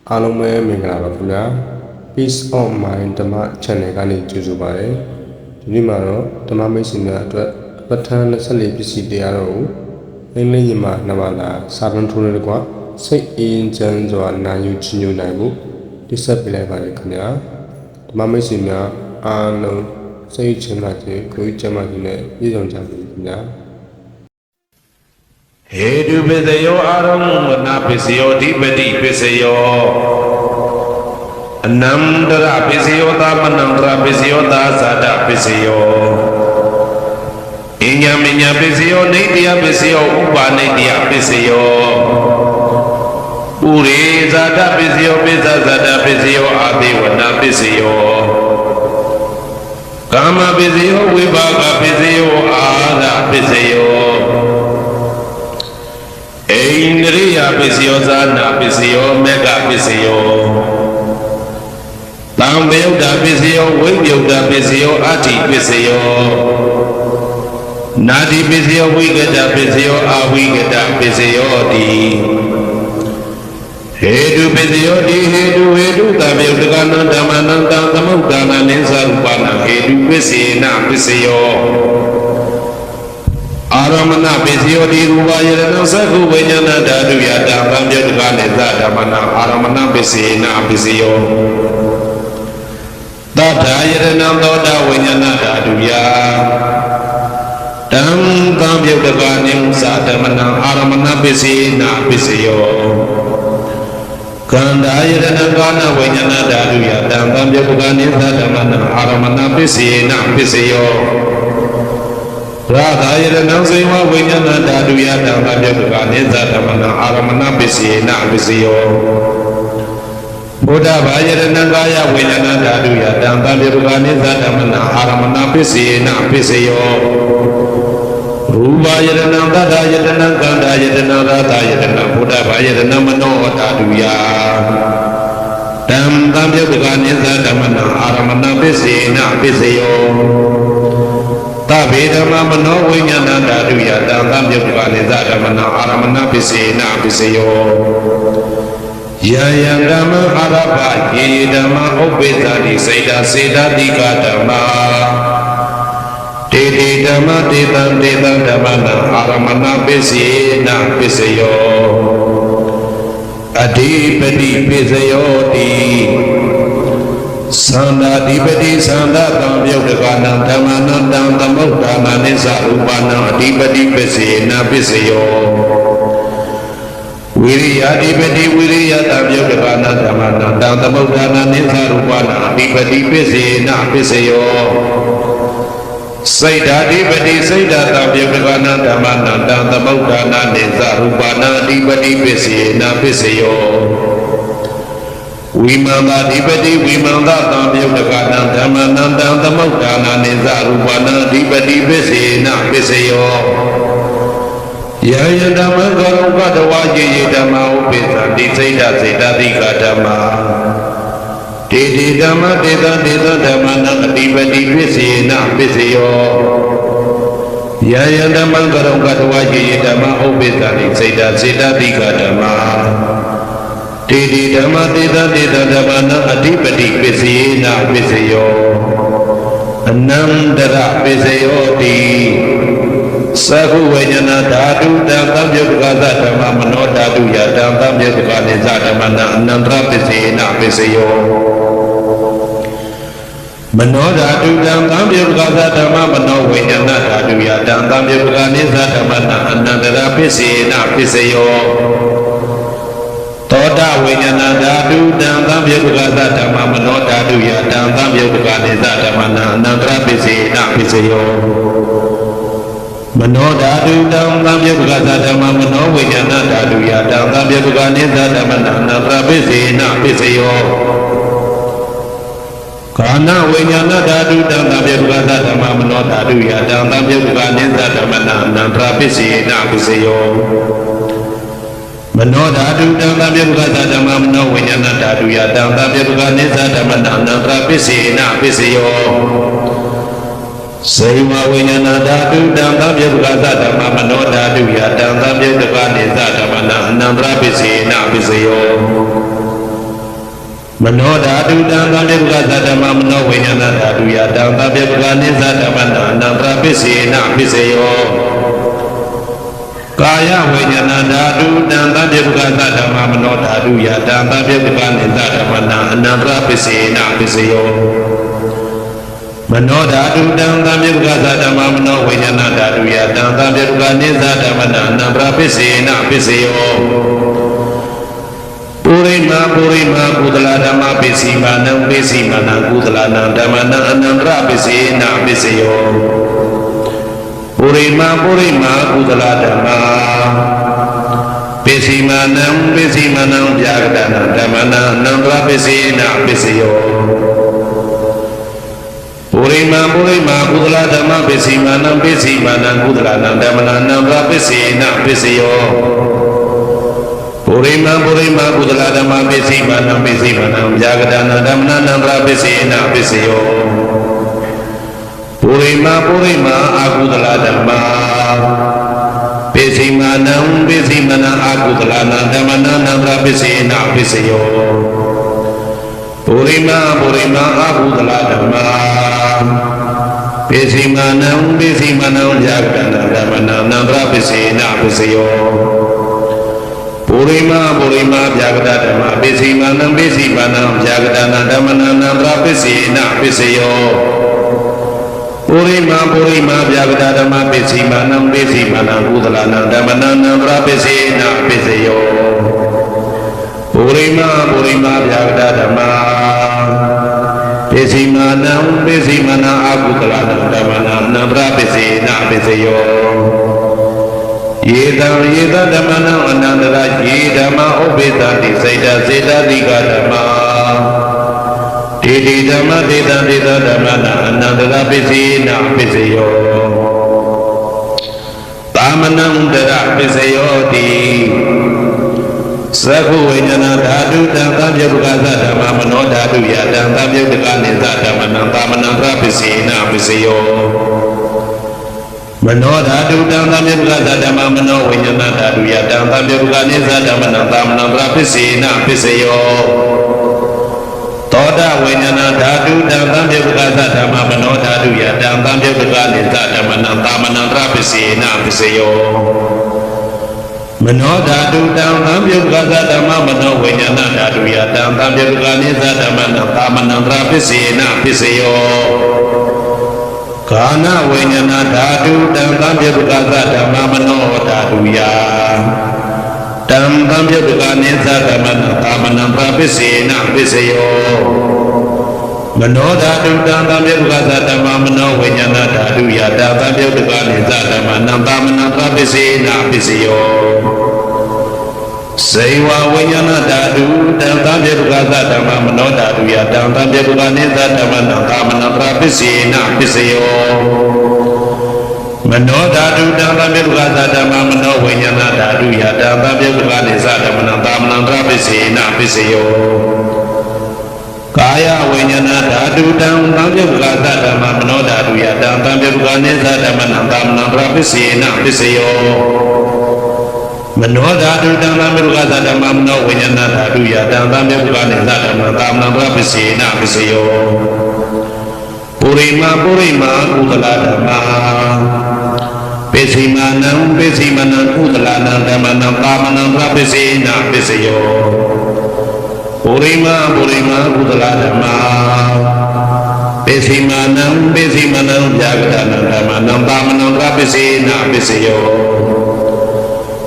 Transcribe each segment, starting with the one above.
အားလုံးပဲမင်္ဂလာပါခင်ဗျာ Peace of Mind ဓမ္မ channel ကနေကြိုဆိုပါရစေဒီနေ့မှာတော့ဓမ္မမိတ်ဆွေများအတွက်ပဋ္ဌာန်း24ပစ္စည်းတရားတော်ကိုလင်းလင်းရမနမလာစာတွန်းထိုးနေကွာစိတ်အင်းချမ်းစွာနာယူချီးညွတ်နိုင်ဖို့တိဆက်ပေးလိုက်ပါရခင်ဗျာဓမ္မမိတ်ဆွေများအားလုံးစိတ်ချမ်းသာခြင်းကိုယ်ကျမ်းမာခြင်းနဲ့ပြည့်စုံကြပါစေခင်ဗျာဟေတုပစ္စယောအာရမဏပစ္စယောဓိပတိပစ္စယောအနန္တရပစ္စယောသမနန္တရပစ္စယောသာဇာတပစ္စယောအညမညပစ္စယောနေတယပစ္စယောဥပါနေတယပစ္စယောပုရိဇာတပစ္စယောပိဇာဇာတပစ္စယောအာသေဝနာပစ္စယောကာမပစ္စယောဝိပါကပစ္စယောအာရပစ္စယောဣန္ဒြိယပစ္စယောဇာနာပစ္စယောမေဃပစ္စယောသံဝေယုဒ္ဓပစ္စယောဝိပယုဒ္ဓပစ္စယောအဋ္ဌိပစ္စယောနာတိပစ္စယောဝိကတပစ္စယောအဝိကတပစ္စယောတိဟေတုပစ္စယောတိဟေတုသဗ္ဗယုတ္တကနံဓမ္မနံတံသမုဒ္ဒနာနိသရူပနာဟေတုပစ္စေနပစ္စယောအာရမဏပစ္စယောတိရူပယရဏသက္ခုဝိညာဏဓာတုယတံဗံမြုတ္တကနိသဓမ္မနံအာရမဏပစ္စေနပစ္စယောသတ္ထာယရဏသောတာဝိညာဏဓာတုယတံဗံမြုတ္တကနိသဓမ္မနံအာရမဏပစ္စေနပစ္စယောကန္တာယရဏကာနဝိညာဏဓာတုယတံဗံမြုတ္တကနိသဓမ္မနံအာရမဏပစ္စေနပစ္စယောရာဂာယရဏစေဝဝိညာဏဓာတုယတံဗံမြုတ္တကနိသဓမ္မနံအာရမဏပစ္စေနပစ္စယောဘုဒ္ဓဘာယရဏကာယဝိညာဏဓာတုယတံဗံမြုတ္တကနိသဓမ္မနံအာရမဏပစ္စေနပစ္စယောရူပယရဏသတ္တယရဏကန္တာယရဏရာသယရဏဘုဒ္ဓဘာယရဏမနောဓာတုယတံဗံမြုတ္တကနိသဓမ္မနံအာရမဏပစ္စေနပစ္စယောသဗ္ဗေဓမ္မမနောဝိညာဏဓာတုယတံသံမြုတ္တကနိသဓမ္မနံအာရမဏပစ္စေနပစ္စယောယယံဓမ္မအာရပယေဓမ္မဥပ္ပေသတိစေတစေတတိကဓမ္မတေတိဓမ္မတေတံဓမ္မနံအာရမဏပစ္စေနပစ္စယောအဓိပတိပစ္စယောတိသန္တာဓိပတိသန္တာတံမြုတ္တကနံဓမ္မနံတံသမုဒ္ဒနာနိသရူပနံအဓိပတိပစ္စေနပစ္စယောဝိရိယဓိပတိဝိရိယတံမြုတ္တကနံဓမ္မနံတံသမုဒ္ဒနာနိသရူပနံအဓိပတိပစ္စေနပစ္စယောစိတ်ဓာဓိပတိစိတ်ဓာတံမြုတ္တကနံဓမ္မနံတံသမုဒ္ဒနာနိသရူပနံအဓိပတိပစ္စေနပစ္စယောဝိမန္တာဓိပတိဝိမန္တသံမြုတ္တကနံဓမ္မနံတံသမုဒ္ဒနာနိသရူပနံအဓိပတိပစ္စေနပစ္စယောယယဓမ္မကရုပတဝါယေယဓမ္မဥပိသတိစိတ်ဓာစေတသိကဓမ္မတေတိဓမ္မတေတဓမ္မနံအဓိပတိပစ္စေနပစ္စယောယယဓမ္မကရုပတဝါယေယဓမ္မဥပိသတိစိတ်ဓာစေတသိကဓမ္မတေတိဓမ္မတေတဓမ္မနံအဓိပတိပစ္စေနပစ္စယောအနန္တရပစ္စယောတိသက္ခုဝိညာဏဓာတုတံသံမြုတ္တကသဓမ္မမနောဓာတုယတံသံမြုတ္တကနိသဓမ္မနံအနန္တရပစ္စေနပစ္စယောမနောဓာတုတံသံမြုတ္တကသဓမ္မမနောဝိညာဏဓာတုယတံသံမြုတ္တကနိသဓမ္မနံအနန္တရပစ္စေနပစ္စယောသောတာဝိညာဏဓာတုတံသံမြုတ္တကသဓမ္မမနောဓာတုယတံသံမြုတ္တကနိသဓမ္မနံအနန္တရပစ္စေနပစ္စယောမနောဓာတုတံသံမြုတ္တကသဓမ္မမနောဝိညာဏဓာတုယတံသံမြုတ္တကနိသဓမ္မနံအနန္တရပစ္စေနပစ္စယောကာနဝိညာဏဓာတုတံသံမြုတ္တကသဓမ္မမနောဓာတုယတံသံမြုတ္တကနိသဓမ္မနံအနန္တရပစ္စေနပစ္စယောမနောဓာတုတံသံမြုတ္တကသဓမ္မမနောဝိညာဏဓာတုယတံသံမြုတ္တကနိသဓမ္မနံအနန္တရပစ္စေနပစ္စယောစေဝဝိညာဏဓာတုတံသံမြုတ္တကသဓမ္မမနောဓာတုယတံသံမြုတ္တကနိသဓမ္မနံအနန္တရပစ္စေနပစ္စယော ဓ မနောဓာတုတံသံပြေပကသဓမ္မမနောဝိညာဏဓာတုယတံသံပြေပကနိသဓမ္မနာအနန္တရပစ္စေနပစ္စယောကာယဝိညာဏဓာတုတံသံပြေပကသဓမ္မမနောဓာတုယတံသံပြေပကနိသဓမ္မနာအနန္တရပစ္စေနပစ္စယောမနောဓာတုတံသံပြေပကသဓမ္မမနောဝိညာဏဓာတုယတံသံပြေပကနိသဓမ္မနာအနန္တရပစ္စေနပစ္စယောပုရိမာကုသလဓမ္မပစ္စည်းမာနံပစ္စည်းမာနံကုသလနံဓမ္မနံအနန္တရပစ္စေနပစ္စယောပုရိမာကုသလဓမ္မပစ္စည်းမာနံဗျာကတနံဓမ္မနံအနန္တရပစ္စေနပစ္စယောပုရိမာကုသလဓမ္မပစ္စည်းမာနံကုသလနံဓမ္မနံအနန္တရပစ္စေနပစ္စယောပုရိမာကုသလဓမ္မပစ္စည်းမာနံဗျာကတနံဓမ္မနံအနန္တရပစ္စေနပစ္စယောပုရိမာအကုသလဓမ္မပစ္စည်းမာနံအကုသလနံဓမ္မနံအနန္တရပစ္စေနပစ္စယောပုရိမာအကုသလဓမ္မပစ္စည်းမာနံဗျာကတနံဓမ္မနံအနန္တရပစ္စေနပစ္စယောပုရိမာဗျာကတဓမ္မပစ္စည်းမာနံဗျာကတနံဓမ္မနံအနန္တရပစ္စေနပစ္စယောပုရိမာဗျာကတဓမ္မပစ္စည်းမာနံကုသလနံဓမ္မနံအနန္တရပစ္စေနပစ္စယောပုရိမာဗျာကတဓမ္မပစ္စည်းမာနံအကုသလနံဓမ္မနံအနန္တရပစ္စေနပစ္စယောယေတံဓမ္မနံအနန္တရယေဓမ္မဥပ္ပေသတိစိတ်တစေတသိကဓမ္မဒေဓမ္မဒေသဓမ္မနံအနန္တရပစ္စေနပစ္စယောသာမနံတရပစ္စယောတိသက္ခုဝိညာဏဓာတုတံသံပြေပကသဓမ္မမနောဓာတုယတံသံပြေပကနိသဓမ္မနံသာမနံတရပစ္စေနပစ္စယောမနောဓာတုတံသံပြေပကသဓမ္မမနောဝိညာဏဓာတုယတံသံပြေပကနိသဓမ္မနံသာမနံတရပစ္စေနပစ္စယောသောတဝိညာဏဓာတုတံသံပြေပကသဓမ္မမနောဓာတုယတံသံပြေပကနိသဓမ္မနံသာမနံတရပစ္စေနပစ္စယောမနောဓာတုတံသံပြေပကသဓမ္မမနောဝိညာဏဓာတုယတံသံပြေပကနိသဓမ္မနံသာမနံတရပစ္စေနပစ္စယောကာနဝိညာဏဓာတုတံသံပြေပကသဓမ္မမနောဓာတုယတံသံပြေပကနိသဓမ္မနံသာမနံတရပစ္စေနပစ္စယောမနောဓာတုတံသံပြေပကသဓမ္မမနောဝိညာဏဓာတုယတံသံပြေပကနိသဓမ္မနံသာမနံတရပစ္စေနပစ္စယောဇေဝဝိညာဏဓာတုတံသံပြေပကသဓမ္မမနောဓာတုယတံသံပြေပကနိသဓမ္မနံသာမနံတရပစ္စေနပစ္စယောမနောဓာတုတံသံပြေပကသဓမ္မမနောဝိညာဏဓာတုယတံသံပြေပကနိသဓမ္မနံသာမနံတရပစ္စေနပစ္စယောကာယဝိညာဏဓာတုတံသံပြေပကသဓမ္မမနောဓာတုယတံသံပြေပကနိသဓမ္မနံသာမနံတရပစ္စေနပစ္စယောမနောဓာတုတံသံပြေပကသဓမ္မမနောဝိညာဏဓာတုယတံသံပြေပကနိသဓမ္မနံသာမနံတရပစ္စေနပစ္စယောပုရိမာကုသလဓမ္မပစ္စည်းမာနံကုသလနံဓမ္မနံသာမနံတရပစ္စေနပစ္စယောပုရိမာကုသလဓမ္မပစ္စည်းမာနံဗျာကတနံဓမ္မနံသာမနံတရပစ္စေနပစ္စယော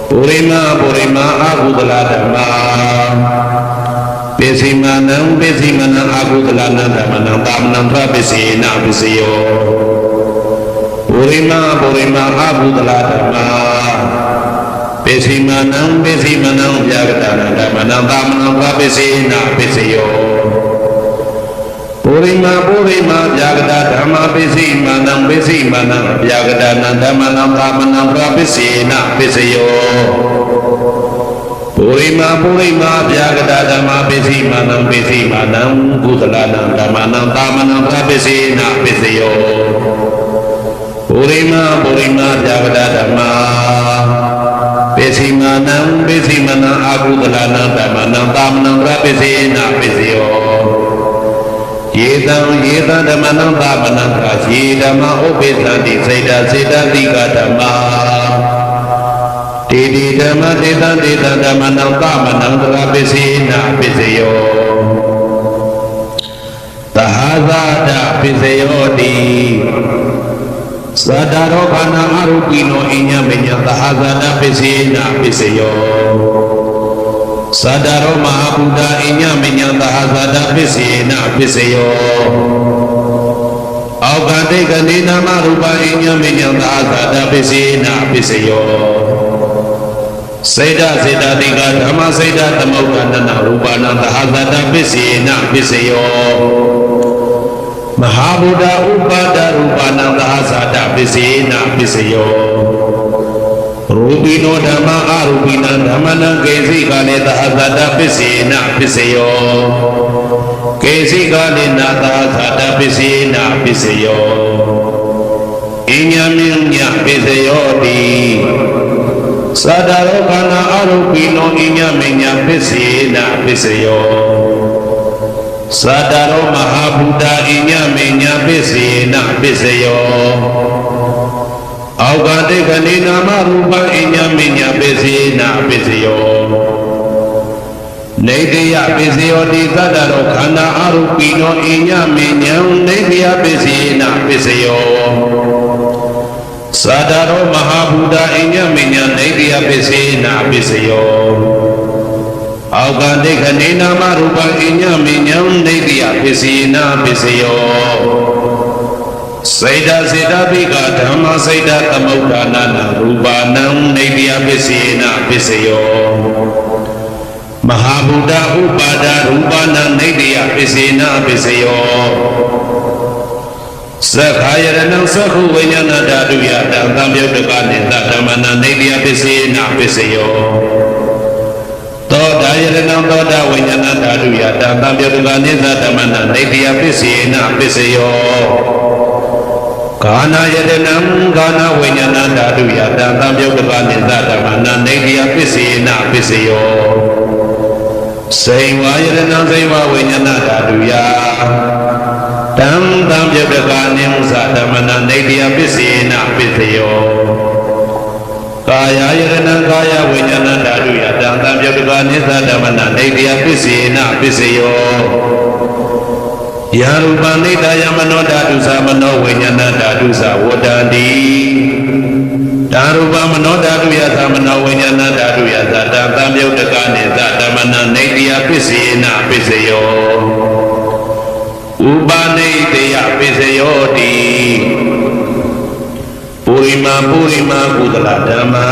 ပုရိမာအကုသလဓမ္မပစ္စည်းမာနံအကုသလနံဓမ္မနံသာမနံတရပစ္စေနပစ္စယောပုရိမာအကုသလဓမ္မပစ္စည်းမာနံဗျာကတနံဓမ္မနံသာမနံတရပစ္စေနပစ္စယောပုရိမာဗျာကတဓမ္မပစ္စည်းမာနံဗျာကတနံဓမ္မနံသာမနံတရပစ္စေနပစ္စယောပုရိမာဗျာကတဓမ္မပစ္စည်းမာနံကုသလနံဓမ္မနံသာမနံတရပစ္စေနပစ္စယောပုရိမာဗျာကတဓမ္မပ စီမာနံပိစီမနံအာကုသလနာဓမ္မနံသာမနံရပိစေနာပိစယောယေတံဓမ္မနံသာမနံရာယေဓမ္မဥပိသံတိစေတစေတတိကဓမ္မာတေတိဓမ္မတေတံဓမ္မနံသာမနံရပိစေနာပိစယောသဟာဇာတပိစယောတိသတ္တရောခဏအရုပိနောအညမညသဟာဇာတပိစေနာပိစယောသတ္တရောမဟာဗုဒ္ဓအညမညသဟာဇာတပိစေနာပိစယောအောကတိကနေနာမရူပအညမညသဟာဇာတပိစေနာပိစယောစေတစေတတိကဓမ္မစေတသမုဋ္ဌာနနာရူပနာသဟာဇာတပိစေနာပိစယောမဟာဗုဒ္ဓဥပါဒရူပနာသဟာဇာတပိစေနာပိစယောရူပိနောဓမ္မအရူပိနံဓမ္မနံကေစီကာလေသဟာဇာတပိစေနာပိစယောကေစီကာလေနာသဟာဇာတပိစေနာပိစယောအညမညပိစယောတိသတ္တရောခဏအရူပိနောအညမညပိစေနာပိစယောသတ္တရောမဟာဗုဒ္ဓအညမညပိစေနာပိစယောအောကတိကနေနာမရူပအညမညပိစေနာပိစယောနေတယပိစယောတိသတ္တရောခန္ဓာအရူပိနောအညမညံနေတယပိစေနာပိစယောသတ္တရောမဟာဗုဒ္ဓအညမညံနေတယပိစေနာပိစယောအောကတိကနေနာမရူပအညမညံနေတယပိစေနာပိစယောစေတစေတပိကဓမ္မစေတသမုဋ္ဌာနနာရူပနံနေတယပိစေနာပိစယောမဟာဗုဒ္ဓဥပါဒရူပနံနေတယပိစေနာပိစယောသက္ခာယရဏံသက္ခုဝိညာဏဓာတုယတံသံယုတ်တကနိတဓမ္မနံနေတယပိစေနာပိစယောသောတာယရဏံသောတာဝိညာဏဓာတုယတံသံယုတ်တကနိသဓမ္မနံနေတယပိစေနာပိစယောကာနာယတနံကာနာဝိညာဏဓာတုယတံသံယုတ်တကနိသဓမ္မနံနေတယပိစေနာပိစယောစေဝါယတနံစေဝဝိညာဏဓာတုယတံသံယုတ်တကနိသဓမ္မနံနေတယပိစေနာပိစယောကာယယတနံကာယဝိညာဏဓာတုယတံသံယုတ်တကနိသဓမ္မနံနေတယပိစေနာပိစယောယာရူပနိတယမနောဓာတုသမနောဝိညာဏဓာတုသဝတ္တန္တိဓာရူပမနောဓာတုယသမနောဝိညာဏဓာတုယသတ္တသံယုတ်တကနိသဓမ္မနံနေတယပိစေနာပိစယောဥပနိတယပိစယောတိပုရိမာကုသလဓမ္မာ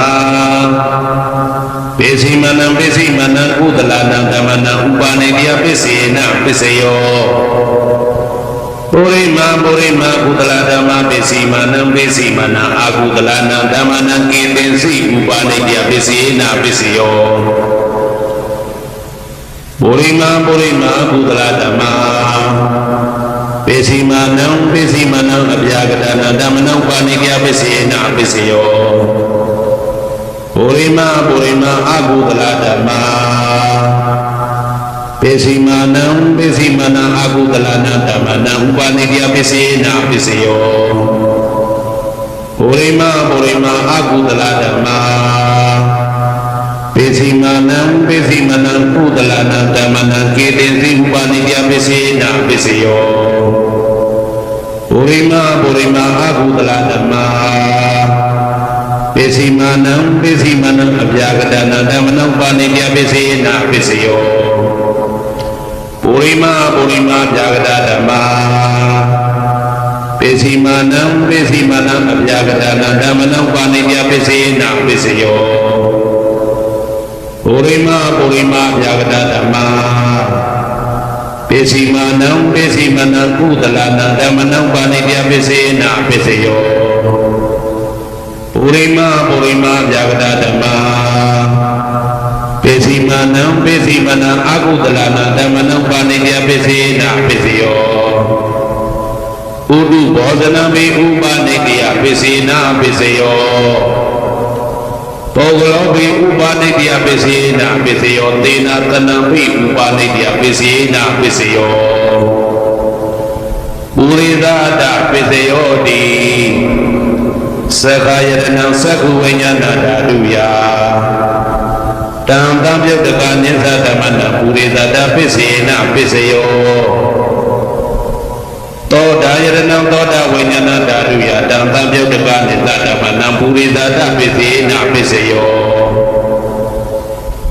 ပိစီမနံကုသလနံဓမ္မနံဥပနိတယပိစေနာပိစယောပုရိမာကုသလဓမ္မပိစီမနံအာကုသလနံဓမ္မနံကေသင်စီဥပနိတယပိစေနာပိစယောပုရိမာကုသလဓမ္မာပိစီမနံအပြာကတနာဓမ္မနံဥပနိတယပိစေနာပိစယောပုရိမာအာကုသလဓမ္မာပိစီမနံအာကုသလနံဓမ္မနံဥပနိတယပိစေနာပိစယောပုရိမာအာကုသလဓမ္မာပိစီမနံကုသလနံဓမ္မနံကေသင်စီဥပနိတယပိစေနာပိစယောပုရိမာအာကုသလဓမ္မာပိစီမနံအပြာကတနာဓမ္မနံဥပနိတယပိစေနာပိစယောပုရိမာပြာကတဓမ္မာပိစီမနံအပြာကတနာဓမ္မနံဥပနိတယပိစေနာပိစယောပုရိမာပြာကတဓမ္မာပိစီမနံကုသလနံဓမ္မနံဥပနိတယပိစေနာပိစယောပုရိမာပြာကတဓမ္မာပိစီမနံအာကုသလနံဓမ္မနံဥပနိတယပိစေနာပိစယောဥဒုဘောဇနံမေဥပနိတယပိစေနာပိစယော ပုဂ္ဂလောပိဥပါနိတ္တယပစ္စယေနပစ္စယောသေနတဏံပိဥပါနိတ္တယပစ္စယေနပစ္စယောပုရိသတပစ္စယောတိသက္ခာယတနံသက္ခုဝိညာဏဓာတုယတံတံပြုတ်တကနိသဓမ္မနပုရိသတပစ္စယေနပစ္စယောသောတာယတနံသောတာဝိညာဏဓာတုယတံတံပြုတ်တကနိသဓမ္မနပုရိသတပစ္စယေနပစ္စယော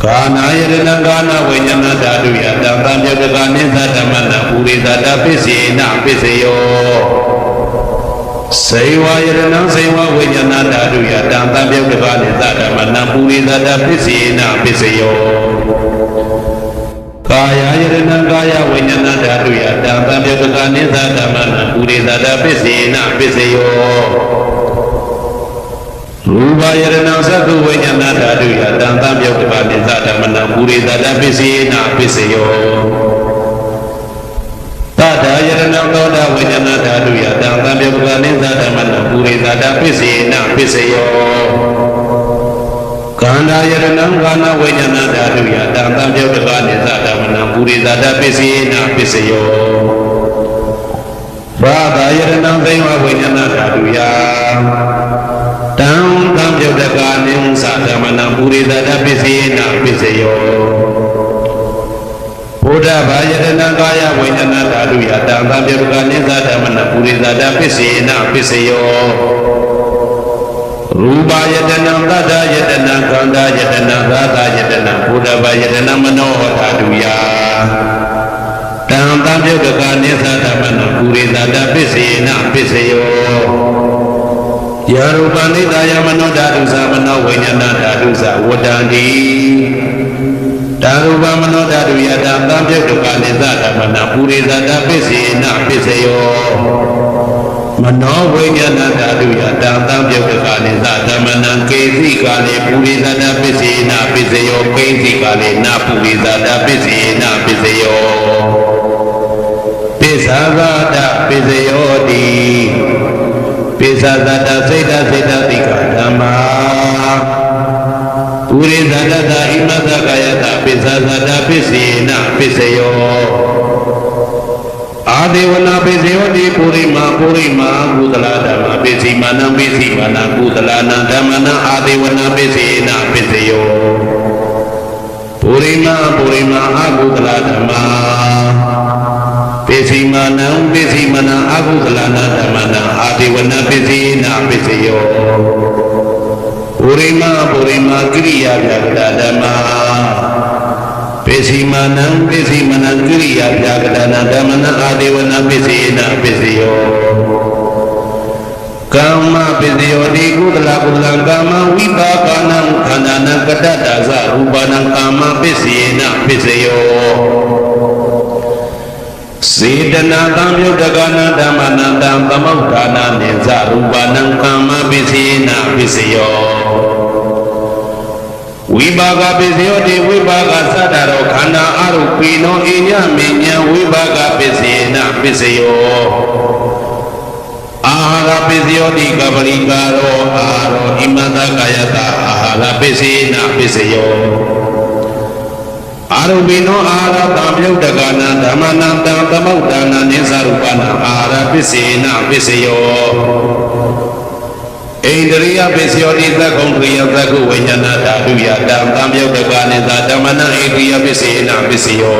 ကာနာယတနံကာနဝိညာဏဓာတုယတံတံပြုတ်တကနိသဓမ္မနပုရိသတပစ္စယေနပစ္စယောစေဝယတနံစေဝဝိညာဏဓာတုယတံတံပြုတ်တကနိသဓမ္မနပုရိသတပစ္စယေနပစ္စယောကာယယတနံကာယဝိညာဏဓာတုယတံတံပြုတ်တကနိသဓမ္မနပုရိသတပစ္စယေနပစ္စယောရူပယတနံသက္ခုဝိညာဏဓာတုယတံတံပြုတ်တကနိသဓမ္မနပုရိသတပစ္စယေနပစ္စယောသတ္တယတနံသောတာဝိညာဏဓာတုယတံတံပြုတ်တကနိသဓမ္မနပုရိသတပစ္စယေနပစ္စယောကန္နာယတနံကာနဝိညာဏဓာတုယတံတံပြုတ်တကနိသဓမ္မနပုရိသတပစ္စယေနပစ္စယောဘာသာယတနံသိဝဝိညာဏဓာတုယတံတံပြုတ်တကနိသဓမ္မနပုရိသတပစ္စယေနပစ္စယောဘုဒ္ဓဘာယတနံကာယဝိညာဏဓာတုယတံတံပြုတ်တကနိသဓမ္မနပုရိသတပစ္စယေနပစ္စယောရူပယတနံသတ္တယတနံခန္ဓာယတနံသာသယတနံဘုဒ္ဓဘာယတနံမနောဓာတုယတံတံပြုတ်တကနိသဓမ္မနပုရိသတပစ္စယေနပစ္စယောယာရူပနိဒာယမနောဓာတုသမနောဝိညာဏဓာတုသဝတ္တန္တိဓာရူပမနောဓာတုယတံတံပြုတ်တကနိသဓမ္မနပုရိသတပစ္စယေနပစ္စယောမနောဝိညာဏဓာတုယတံတံပြုတ်တကနိသဓမ္မနကေသိကာလေပုရိသတပစ္စယေနပစ္စယောကေသိကာလေနပုရိသတပစ္စယေနပစ္စယောပစ္ဆာဂတပစ္စယောတိပစ္ဆာသတ္တစိတ်တစိတ်တတိကဓမ္မာပုရိသတ္တဣမသကာယတပစ္ဆာသတ္တပစ္စယေနပစ္စယောအာဒေဝနာပစ္စယောတိပုရိမာကုသလဓမ္မပစ္စည်းမာနပစ္စည်းမာနကုသလနာဓမ္မနာအာဒေဝနာပစ္စယေနပစ္စယောပုရိမာအကုသလဓမ္မပစ္စည်းမာနပစ္စည်းမာနအကုသလနာဓမ္မနာအာဒေဝနာပစ္စယေနပစ္စယောပုရိမာကိရိယာပြကတဓမ္မပစ္စည်းမာနကိရိယာပြကတနာဓမ္မနာအာဒေဝနာပစ္စယေနပစ္စယောကာမပစ္စယောတိကုသလကာမဝိပါကနံခန္ဓာနံကတ္တဒါဇရူပနံကာမပစ္စယေနပစ္စယောစေတနာတံပြုတ်တကနာဓမ္မနံတံသမုဋ္ဌာနာနိသရူပနံကာမပစ္စယေနပစ္စယောဝိပါကပစ္စယောတိဝိပါကသတ္တရောခန္ဓာအရုပိနောအိညမေညံဝိပါကပစ္စယေနပစ္စယောအာဟာရပစ္စယောတိကပရိကာရောအာရောဣမတကာယတအာဟာရပစ္စယေနပစ္စယောအာရုပိနောအာဟာရတံပြုတ်တကနာဓမ္မနံတံသမုဋ္ဌာနာနိသရူပနာအာဟာရပစ္စယေနပစ္စယောဣန္ဒရိယပစ္စယောတိသက္ကုံတရိယသက္ကုဝိညာဏဓာတုယတံတံပြုတ်တကနိသဓမ္မနံဣန္ဒရိယပစ္စယေနပစ္စယော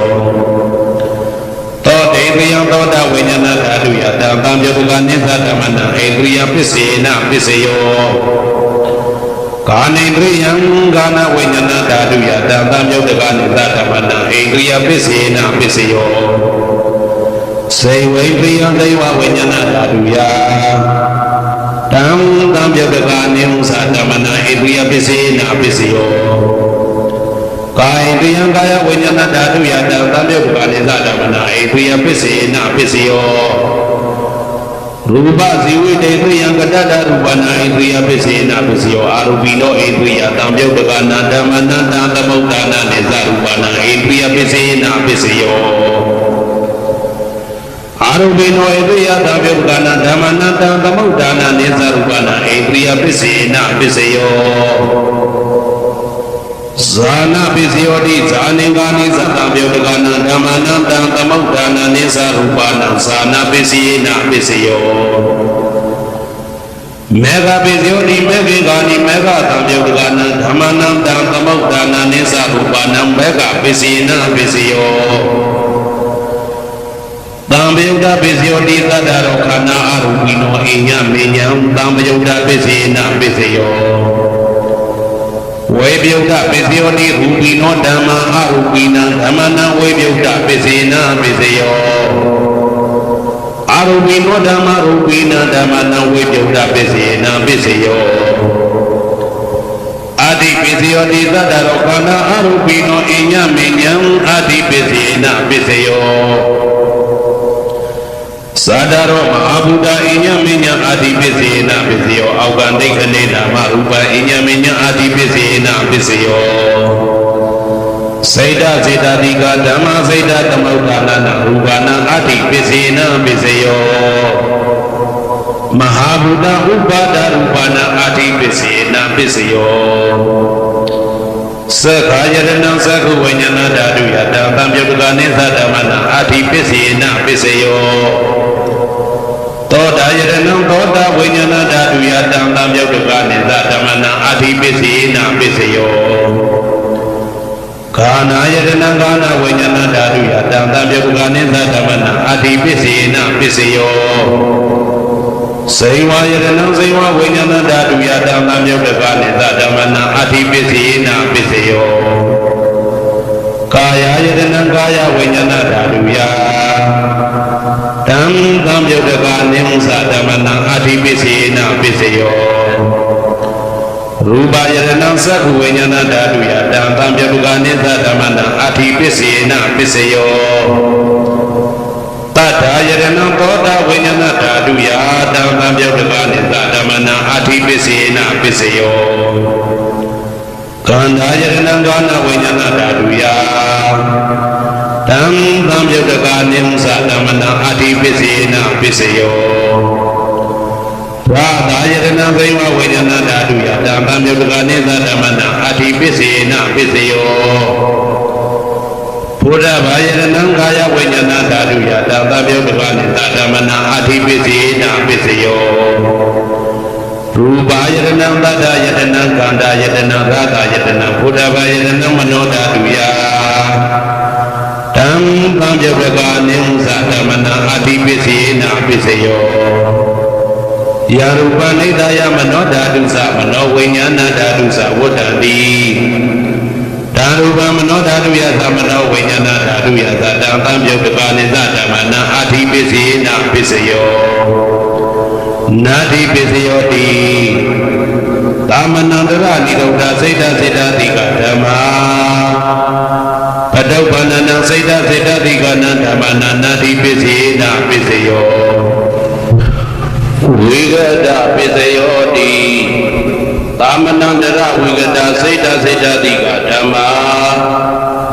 သောတေတယံသောတာဝိညာဏဓာတုယတံတံပြုတ်တကနိသဓမ္မနံဣန္ဒရိယပစ္စယေနပစ္စယောကာနိန္ဒရိယံကာနဝိညာဏဓာတုယတံတံပြုတ်တကနိသဓမ္မနံဣန္ဒရိယပစ္စယေနပစ္စယောစေဝိပယံဒေဝဝိညာဏဓာတုယတံပြုတ်တကနိသဓမ္မနံဣန္ဒရိယပစ္စယေနပစ္စယောကာယတယံကာယဝိညာဏဓာတုယတံပြုတ်တကနိသဓမ္မနံဣန္ဒရိယပစ္စယေနပစ္စယောရူပဇီဝိတေတယံကတ္တရူပနာဣန္ဒရိယပစ္စယေနပစ္စယောအာရူပိနောဣန္ဒရိယတံပြုတ်တကနာဓမ္မနံတံသမုဋ္ဌာနာနိသရူပနာဣန္ဒရိယပစ္စယေနပစ္စယောအာ အာရုပိနောဧတိယသံပြုတ်ကနာဓမ္မနတံသမုဒ္ဒါနာနိသရူပနာဧတိယပစ္စေနပစ္စယောဇာနာပစ္စယောတိဇာနေကာနိသတံပြုတ်ကနာဓမ္မနတံသမုဒ္ဒါနာနိသရူပနာဇာနာပစ္စယေနပစ္စယောမေဃပစ္စယောတိမေဃေကာနိမေဃသံပြုတ်ကနာဓမ္မနတံသမုဒ္ဒါနာနိသရူပနာမေဃပစ္စယေနပစ္စယောသံပယုဒ္ဓပစ္စယောတိသတ္တရောခန္ဓာအရူပိနောအိညမေညံသံပယုဒ္ဓပစ္စယေနပစ္စယောဝေပယုဒ္ဓပစ္စယောတိရူပိနောဓမ္မာအရူပိနံဓမ္မနံဝေပယုဒ္ဓပစ္စေနပစ္စယောအရူပိနောဓမ္မာရူပိနံဓမ္မနံဝေပယုဒ္ဓပစ္စေနပစ္စယောအာတိပစ္စယောတိသတ္တရောခန္ဓာအရူပိနောအိညမေညံအာတိပစ္စေနပစ္စယောသာဒရောမဟာဗုဒ္ဓအိညမေညအာတိပစ္စေနပစ္စယောအောက်ကဒိဋ္ဌနေနာမရူပအိညမေညအာတိပစ္စေနပစ္စယောစေတစေတတိကဓမ္မစေတသမုဒ္ဒါနနာရူပနာအာတိပစ္စေနပစ္စယောမဟာဗုဒ္ဓဥပါဒရူပနာအာတိပစ္စေနပစ္စယောသက္ခာယတနံသက္ခဝိညာဏဓာတုယတံသံပြုတ်ကနိသဓမ္မနာအာတိပစ္စေနပစ္စယောသောတာယတနံသောတာဝိညာဏဓာတုယတံသံပြုတ်ကနိသဓမ္မနာအာတိပစ္စေနပစ္စယောခန္ဓာယတနံခန္ဓာဝိညာဏဓာတုယတံသံပြုတ်ကနိသဓမ္မနာအာတိပစ္စေနပစ္စယောစေဝယတနံစေဝဝိညာဏဓာတုယတံသံပြုတ်ကနိသဓမ္မနာအာတိပစ္စေနပစ္စယောကာယယတနံကာယဝိညာဏဓာတုယတံသံပြုတ်ကနိသဓမ္မနာအာတိပစ္စေနပစ္စယောရူပယတနံသက္ခဝိညာဏဓာတုယတံသံပြုတ်ကနိသဓမ္မနာအာတိပစ္စေနပစ္စယောတတ္ထာယတနံသောတာဝိညာဏဓာတုယတံသံပြုတ်ကနိသဓမ္မနာအာတိပစ္စေနပစ္စယောခန္ဓာယတနံခန္ဓာဝိညာဏဓာတုယတံသံပြုတ်ကနိသဓမ္မနာအာတိပစ္စေနပစ္စယောရာသာယတနံဘိဝဝိညာဏဓာတုယတံသံပြုတ်ကနိသဓမ္မနာအာတိပစ္စေနပစ္စယောဘုရားဘာယတနံကာယဝိညာဏဓာတုယတံသံပြုတ်ကနိသဓမ္မနာအာတိပစ္စေနပစ္စယောရူပယတနံသတ္တယတနံခန္ဓာယတနံရာသာယတနံဘုရားဘာယတနံမနောဓာတုယတံသံပြုတ်ကနိသဓမ္မနာအာတိပစ္စေနပစ္စယောယာရူပနိဒာယမနောဓာတုသမနောဝိညာဏဓာတုသဝတ္တတိဓာရူပမနောဓာတုယသမနောဝိညာဏဓာတုယသတံသံပြုတ်ကနိသဓမ္မနာအာတိပစ္စေနပစ္စယောနာတိပစ္စယောတိသမနန္တရနိရုဒ္ဓစိတ်တစေတတိကဓမ္မာပတုပ္ပန္နံစိတ်တစေတတိကနံဓမ္မနာနာတိပစ္စေနပစ္စယောဝိဂဒပစ္စယောတိသမနန္တရဝိဂဒစိတ်တစေတတိကဓမ္မာ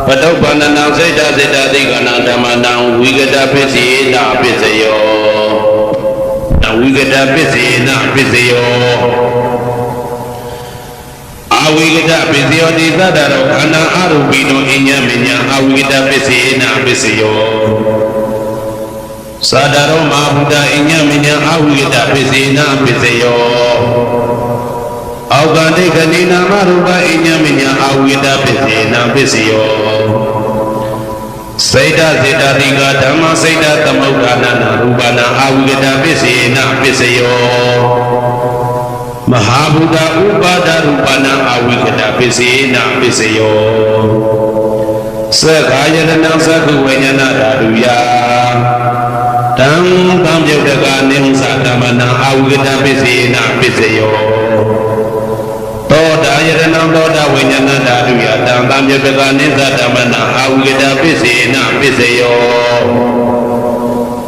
ပတုပ္ပန္နံစိတ်တစေတတိကနံဓမ္မနံဝိဂဒပစ္စေနပစ္စယောဝိဂဒပစ္စေနပစ္စယောအဝိဂဒပစ္စယောတိသတ္တရောခန္ဓာအရူပိနောအိညမေညအဝိဂဒပစ္စေနပစ္စယောသာဒရောမဟာဗုဒ္ဓအိညမေညအဝိဂဒပစ္စေနပစ္စယောအောက်ကဒိဋ္ဌနေနာမရူပအိညမေညအဝိဂဒပစ္စေနပစ္စယောစေတစေတတိကဓမ္မစေတသမုဒ္ဒါနနာရူပနာအဝိကတပစ္စေနပစ္စယောမဟာဗုဒ္ဓဥပါဒရူပနာအဝိကတပစ္စေနပစ္စယောသက္ခာယတနံသက္ခဝိညာဏဓာတုယတံသံပြုတ်ကနိသဓမ္မနာအဝိကတပစ္စေနပစ္စယောသောတာယတနံသောတာဝိညာဏဓာတုယတံသံပြုတ်ကနိသဓမ္မနာအဝိကတပစ္စေနပစ္စယော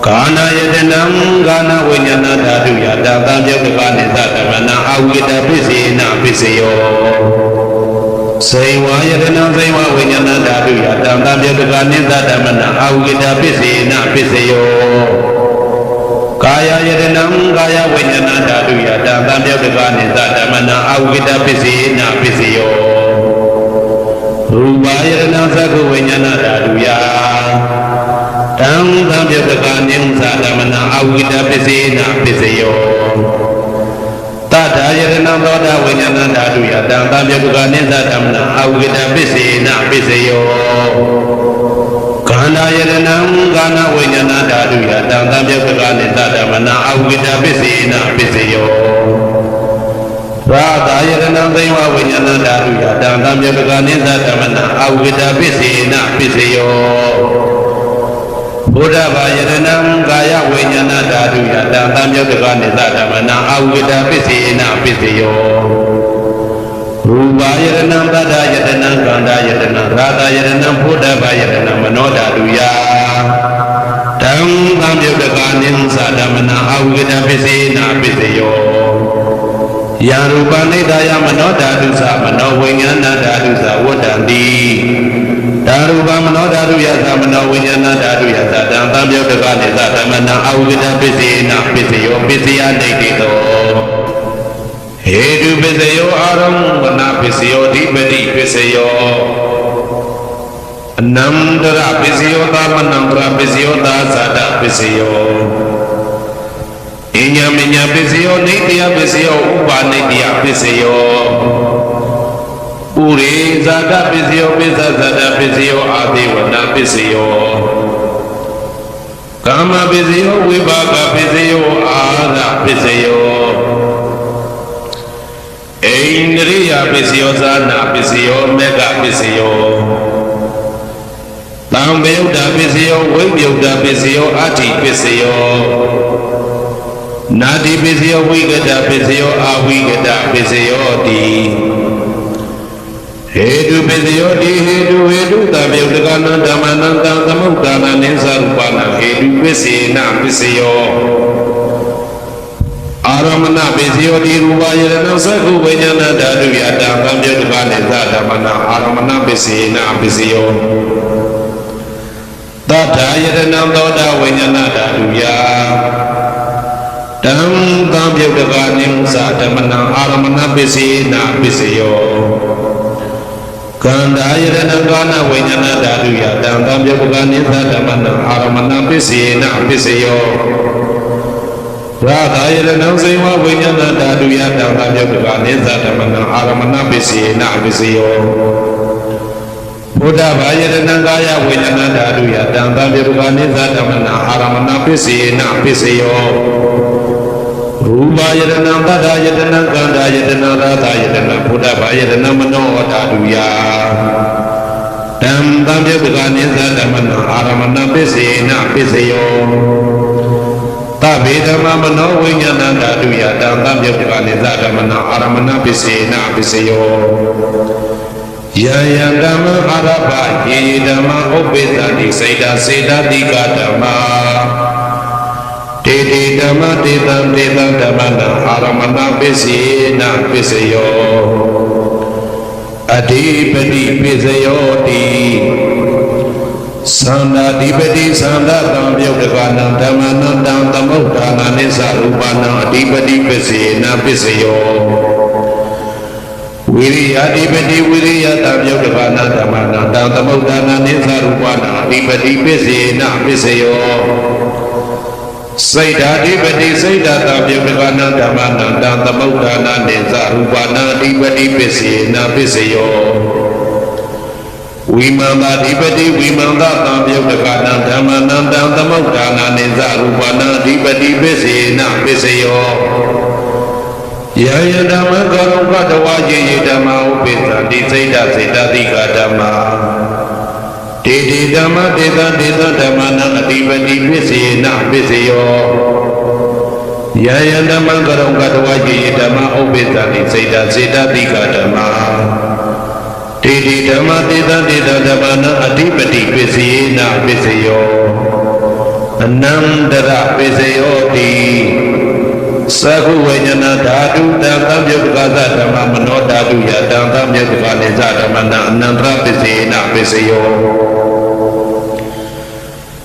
ကာနာယတနံကာနာဝိညာဏဓာတုယတံသံပြုတ်ကနိသဓမ္မနာအဝိကတပစ္စေနပစ္စယောစေဝယတနံစေဝဝိညာဏဓာတုယတံသံပြုတ်ကနိသဓမ္မနာအဝိကတပစ္စေနပစ္စယော ကာယယတနံကာယဝိညာဏဓာတုယတံသံယုတ်တကနိသဓမ္မနံအဝိတပစ္စေနပစ္စယောရူပယတနံသက္ခဝိညာဏဓာတုယတံသံယုတ်တကနိသဓမ္မနံအဝိတပစ္စေနပစ္စယောတထာယတနံသောတာဝိညာဏဓာတုယတံသံယုတ်တကနိသဓမ္မနံအဝိတပစ္စေနပစ္စယောခန္ဓာယတနံကာဏဝိညာဏဓာတုယတံသံယုတ်တကနိသဓမ္မနံအဝိတပစ္စေနပစ္စယောရာသာယတနံသိဝဝိညာဏဓာတုယတံသံယုတ်တကနိသဓမ္မနံအဝိတပစ္စေနပစ္စယောဘုဒ္ဓဘာယတနံကာယဝိညာဏဓာတုယတံသံယုတ်တကနိသဓမ္မနံအဝိတပစ္စေနပစ္စယောရူပယတနံတတ္တယတနံခန္ဓာယတနံရာသယတနံဘုဒ္ဓဘာယတနံမနောဓာတုယတံသံယုတ်တကနိသဓမ္မနံအဝိတပစ္စေနပစ္စယောယံရူပနိဒာယမနောဓာတုသမနောဝိညာဏဓာတုသဝတ္တံတိဓာရူပမနောဓာတုယသမနောဝိညာဏဓာတုယသတံသံယုတ်တကနိသဓမ္မနံအဝိတပစ္စေနပစ္စယောပစ္စယနိတိတောဟေတုပစ္စယောအာရမဏပစ္စယောဓိပတိပစ္စယောအနန္တရပစ္စယောသမနန္တရပစ္စယောသာသတပစ္စယောအညာမညာပစ္စယောနိတယပစ္စယောဥပါနိတယပစ္စယောဥရိဇာတပစ္စယောပိသဇာတပစ္စယောအာတိဝနပစ္စယောကာမပစ္စယောဝိပါကပစ္စယောအာရပစ္စယောဣန္ဒရိယပစ္စယောဇာနာပစ္စယောမေဃပစ္စယောသံဘယုဒ္ဓပစ္စယောဝိပယုဒ္ဓပစ္စယောအာတိပစ္စယောနာတိပစ္စယောဝိကတပစ္စယောအာဝိကတပစ္စယောတိဟေတုပစ္စယောတိဟေတုသံယုတ်တကနံဓမ္မနံတံသမုဒ္ဒါနနိသရူပနာဟေတုပစ္စေနပစ္စယောအာရမဏပစ္စယောတိရူပယတနံသက္ခဝိညာဏဓာတုယတံသံယုတ်တကနိသဓမ္မနံအာရမဏပစ္စေနပစ္စယောတထာယတနံသောတာဝိညာဏဓာတုယတံသံယုတ်တကနိသဓမ္မနံအာရမဏပစ္စေနပစ္စယောခန္ဓာယတနံကာဏဝိညာဏဓာတုယတံသံယုတ်တကနိသဓမ္မနံအာရမဏပစ္စေနပစ္စယောရာသယတနံစေဝဝိညာဏဓာတုယတံသံယုတ်တကနိသဓမ္မနံအာရမဏပစ္စေနပစ္စယောဘုဒ္ဓဘာယတနံကာယဝိညာဏဓာတုယတံသံယုတ်တကနိသဓမ္မနံအာရမဏပစ္စေနပစ္စယောရူပယတနံတတ္တယတနံခန္ဓာယတနံရာသယတနံဘုဒ္ဓဘာယတနံမနောဓာတုယတံသံယုတ်တကနိသဓမ္မနံအာရမဏပစ္စေနပစ္စယောသဗ္ဗေဓမ္မမနောဝိညာဏဓာတုယတံသံယုတ်တကနိသဓမ္မနံအာရမဏပစ္စေနပစ္စယောယံယံဓမ္မအာရပယေယေဓမ္မဥပ္ပေသတိစေတစေတတိကဓမ္မတေတိဓမ္မတေတံဓမ္မနံအာရမဏပစ္စေနပစ္စယောအဓိပတိပစ္စယောတိသန္တာဓိပတိသန္တာတံယုတ်တကနံဓမ္မနံတံသမုဒ္ဒါနနိသရူပနံအဓိပတိပစ္စေနပစ္စယောဝိရိယအဓိပတိဝိရိယတံယုတ်တကနံဓမ္မနံတံသမုဒ္ဒါနနိသရူပနံအဓိပတိပစ္စေနပစ္စယောစိတ်ဓာတိပတိစိတ်ဓာတပြုတ်တကနံဓမ္မနံတံသမုဒ္ဒါနနိသရူပနာအဓိပတိပစ္စေနပစ္စယောဝိမန္တာအဓိပတိဝိမန္တတံပြုတ်တကနံဓမ္မနံတံသမုဒ္ဒါနနိသရူပနာအဓိပတိပစ္စေနပစ္စယောယယဓမ္မကရုပတဝါယေယဓမ္မဥပိသတိစိတ်ဓာစေတတိကဓမ္မတေတိဓမ္မတေသဓမ္မနံအဓိပတိပစ္စေနပစ္စယောယယဓမ္မကရုကတဝါယေယဓမ္မဥပိသတိစိတ်ဓာစေတတိကဓမ္မတေတိဓမ္မတေသဓမ္မနံအဓိပတိပစ္စေနပစ္စယောအနန္တရပစ္စယောတိသက္ခုဝိညာဏဓာတုတံသံယုတ်တကသဓမ္မမနောဓာတုယတံသံယုတ်တကနိသဓမ္မနံအနန္တရပစ္စေနပစ္စယော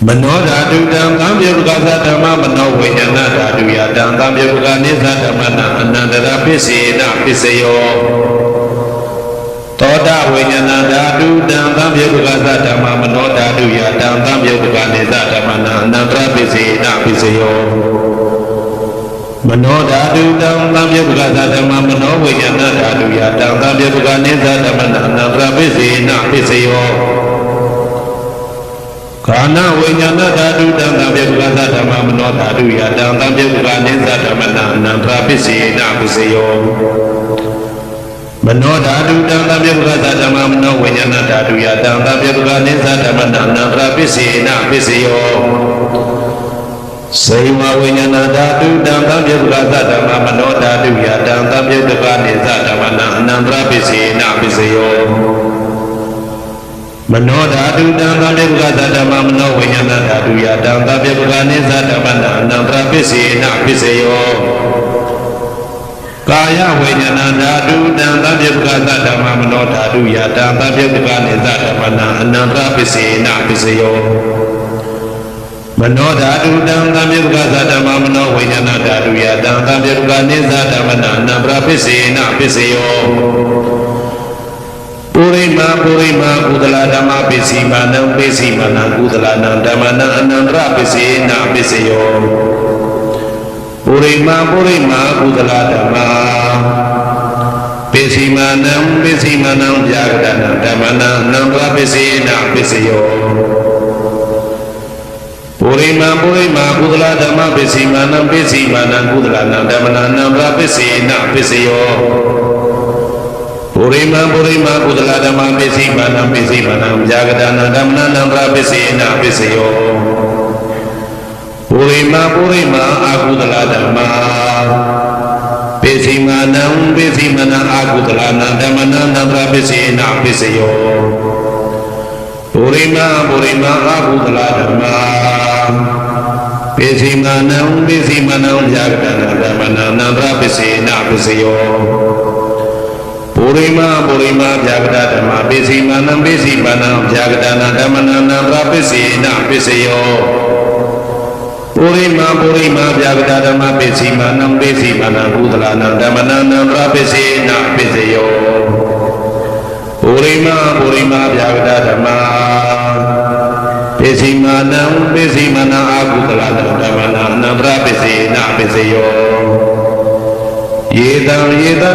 မနောဓာတုတံသံပြေပကသဓမ္မမနောဝိညာဏဓာတုယတံသံပြေပကနိသဓမ္မနာအနန္တရပစ္စေနပစ္စယောသောတာဝိညာဏဓာတုတံသံပြေပကသဓမ္မမနောဓာတုယတံသံပြေပကနိသဓမ္မနာအနန္တရပစ္စေနပစ္စယောမနောဓာတုတံသံပြေပကသဓမ္မမနောဝိညာဏဓာတုယတံသံပြေပကနိသဓမ္မနာအနန္တရပစ္စေနပစ္စယောကာနဝိညာဏဓာတုတံသံပြေပကသဓမ္မမနောဓာတုယတံသံပြေပကနိသဓမ္မနာအနန္တရပစ္စေနပစ္စယောမနောဓာတုတံသံပြေပကသဓမ္မမနောဝိညာဏဓာတုယတံသံပြေပကနိသဓမ္မနာအနန္တရပစ္စေနပစ္စယောစေဝဝိညာဏဓာတုတံသံပြေပကသဓမ္မမနောဓာတုယတံသံပြေပကနိသဓမ္မနာအနန္တရပစ္စေနပစ္စယောမနောဓာတုတံသံပြေပကသဓမ္မမနောဝိညာဏဓာတုယတံသံပြေပကနိသဓမ္မနာအနန္တရပစ္စေနပစ္စယောကာယဝိညာဏဓာတုတံသံပြေပကသဓမ္မမနောဓာတုယတံသံပြေပကနိသဓမ္မနာအနန္တရပစ္စေနပစ္စယောမနောဓာတုတံသံပြေပကသဓမ္မမနောဝိညာဏဓာတုယတံသံပြေပကနိသဓမ္မနာအနန္တရပစ္စေနပစ္စယောပုရိမာကုသလဓမ္မပစ္စည်းမာနံပစ္စည်းမာနံကုသလနံဓမ္မနံအနန္တရပစ္စေနပစ္စယောပုရိမာကုသလဓမ္မပစ္စည်းမာနံဗျာဂဒနံဓမ္မနံအနန္တရပစ္စေနပစ္စယောပုရိမာကုသလဓမ္မပစ္စည်းမာနံကုသလနံဓမ္မနံအနန္တရပစ္စေနပစ္စယောပုရိမာကုသလဓမ္မပစ္စည်းမာနံဗျာဂဒနာဓမ္မနံနံပရပစ္စေနပစ္စယောပုရိမာအာကုသလဓမ္မပစ္စည်းမာနံအာကုသလနာဓမ္မနံနံပရပစ္စေနပစ္စယောပုရိမာအာကုသလဓမ္မပစ္စည်းမာနံဗျာဂဒနာဓမ္မနံနံပရပစ္စေနပစ္စယောပုရိမာဗျာဂဒဓမ္မပစ္စည်းမာနံဗျာဂဒနာဓမ္မနံနံပရပစ္စေနပစ္စယောပုရိမာဗျာဂဒဓမ္မပစ္စည်းမာနံကုသလနံဓမ္မနံနံပရပစ္စေနပစ္စယောပုရိမာဗျာဂဒဓမ္မပစ္စည်းမာနံအာကုသလနံဓမ္မနံနံပရပစ္စေနပစ္စယောယေတံ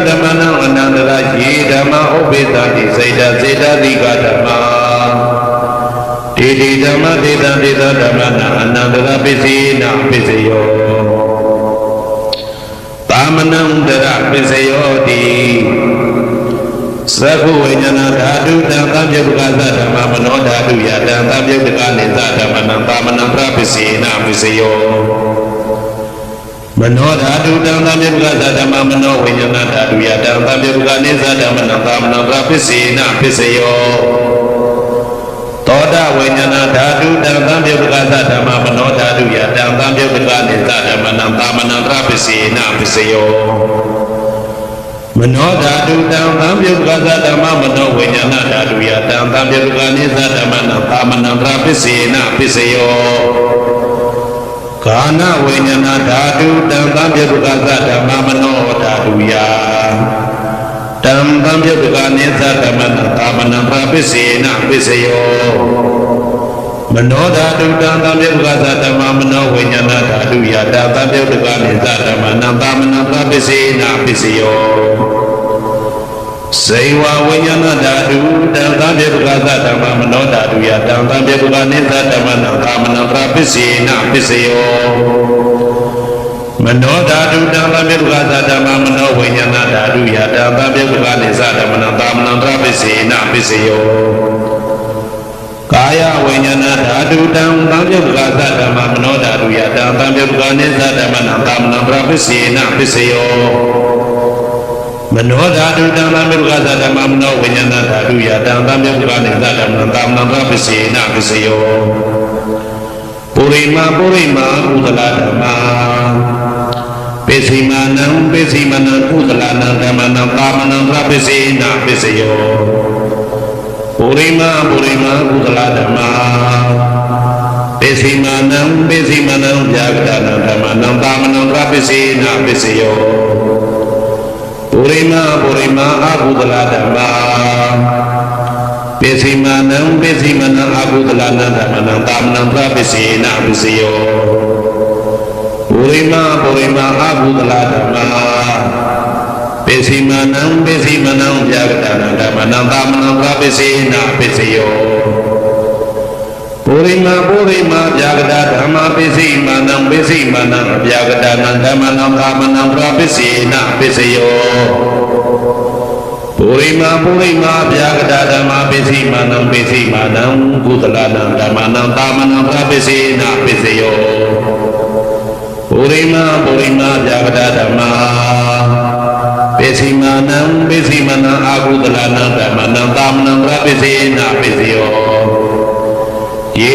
ဓမ္မနံအနန္တရယေဓမ္မဥပ္ပေတတိစေတတိကဓမ္မဒေဓမ္မဒေသဓမ္မနံအနန္တရပစ္စေနပစ္စယောသာမနံတရပစ္စယောတိသက္ခုဝိညာဏဓာတုတံသံပြေပကသဓမ္မမနောဓာတုယတံသံပြေပကနိသဓမ္မနံသာမနံပရပစ္စေနပစ္စယောမနောဓာတုတံသံပြေပကသဓမ္မမနောဝိညာဏဓာတုယတံသံပြေပကနိသဓမ္မနံသာမနံပရပစ္စေနပစ္စယောသောတာဝိညာဏဓာတုတံသံပြေပကသဓမ္မမနောဓာတုယတံသံပြေပကနိသဓမ္မနံသာမနံပရပစ္စေနပစ္စယောမနောဓာတုတံသံပြေပကသဓမ္မမနောဝိညာဏဓာတုယတံသံပြေပကနိသဓမ္မနံသာမနံပရပစ္စေနပစ္စယောကာနဝိညာဏဓာတုတံသံပြေပကသဓမ္မမနောဓာတုယတံသံပြေပကနိသဓမ္မနံသာမနံပရပစ္စေနပစ္စယောမနောဓာတုတံသံပြေပကသဓမ္မမနောဝိညာဏဓာတုယတံသံပြေပကနိသဓမ္မနံသာမနံပရပစ္စေနပစ္စယောစေဝဝိညာဏဓာတုတံသံပြေပကသဓမ္မမနောဓာတုယတံသံပြေပကနိသဓမ္မနံသာမနံပရပစ္စေနပစ္စယောမနောဓာတုတံသံပြေပကသဓမ္မမနောဝိညာဏဓာတုယတံသံပြေပကနိသဓမ္မနံသာမနံပရပစ္စေနပစ္စယောကာယဝိညာဏဓာတုတံသံပြေပကသဓမ္မမနောဓာတုယတံသံပြေပကနိသဓမ္မနံသာမနံပရပစ္စေနပစ္စယောမနောဓာတုတံသံပြေပကသဓမ္မမနောဝိညာဏဓာတုယတံသံပြေပကနိသဓမ္မနံသာမနံပရပစ္စေနပစ္စယောပုရိမာကုသလဓမ္မပစ္စည်းမာနံကုသလနံဓမ္မနံသာမနံပရပစ္စေနပစ္စယောပုရိမာကုသလဓမ္မပ စီမာနံပိစီမနံဗျာကတနံဓမ္မနံသာမနံပစ္စေနာပစ္စယောပုရိမအကုသလဓမ္မာပိစီမာနံပိစီမနံအကုသလနံဓမ္မနံသာမနံပစ္စေနာပစ္စယောပုရိမအကုသလဓမ္မာပိစီမာနံပိစီမနံဗျာကတနံဓမ္မနံသာမနံပစ္စေနာပစ္စယောပုရိမဗျာကတဓမ္မပိစိမာနံဗျာကတနံဓမ္မနံကာမနံပပစ္စေနပစ္စယောပုရိမဗျာကတဓမ္မပိစိမာနံကုသလနံဓမ္မနံကာမနံပပစ္စေနပစ္စယောပုရိမဗျာကတဓမ္မပိစိမာနံအကုသလနံဓမ္မနံကာမနံပပစ္စေနပစ္စယောယေ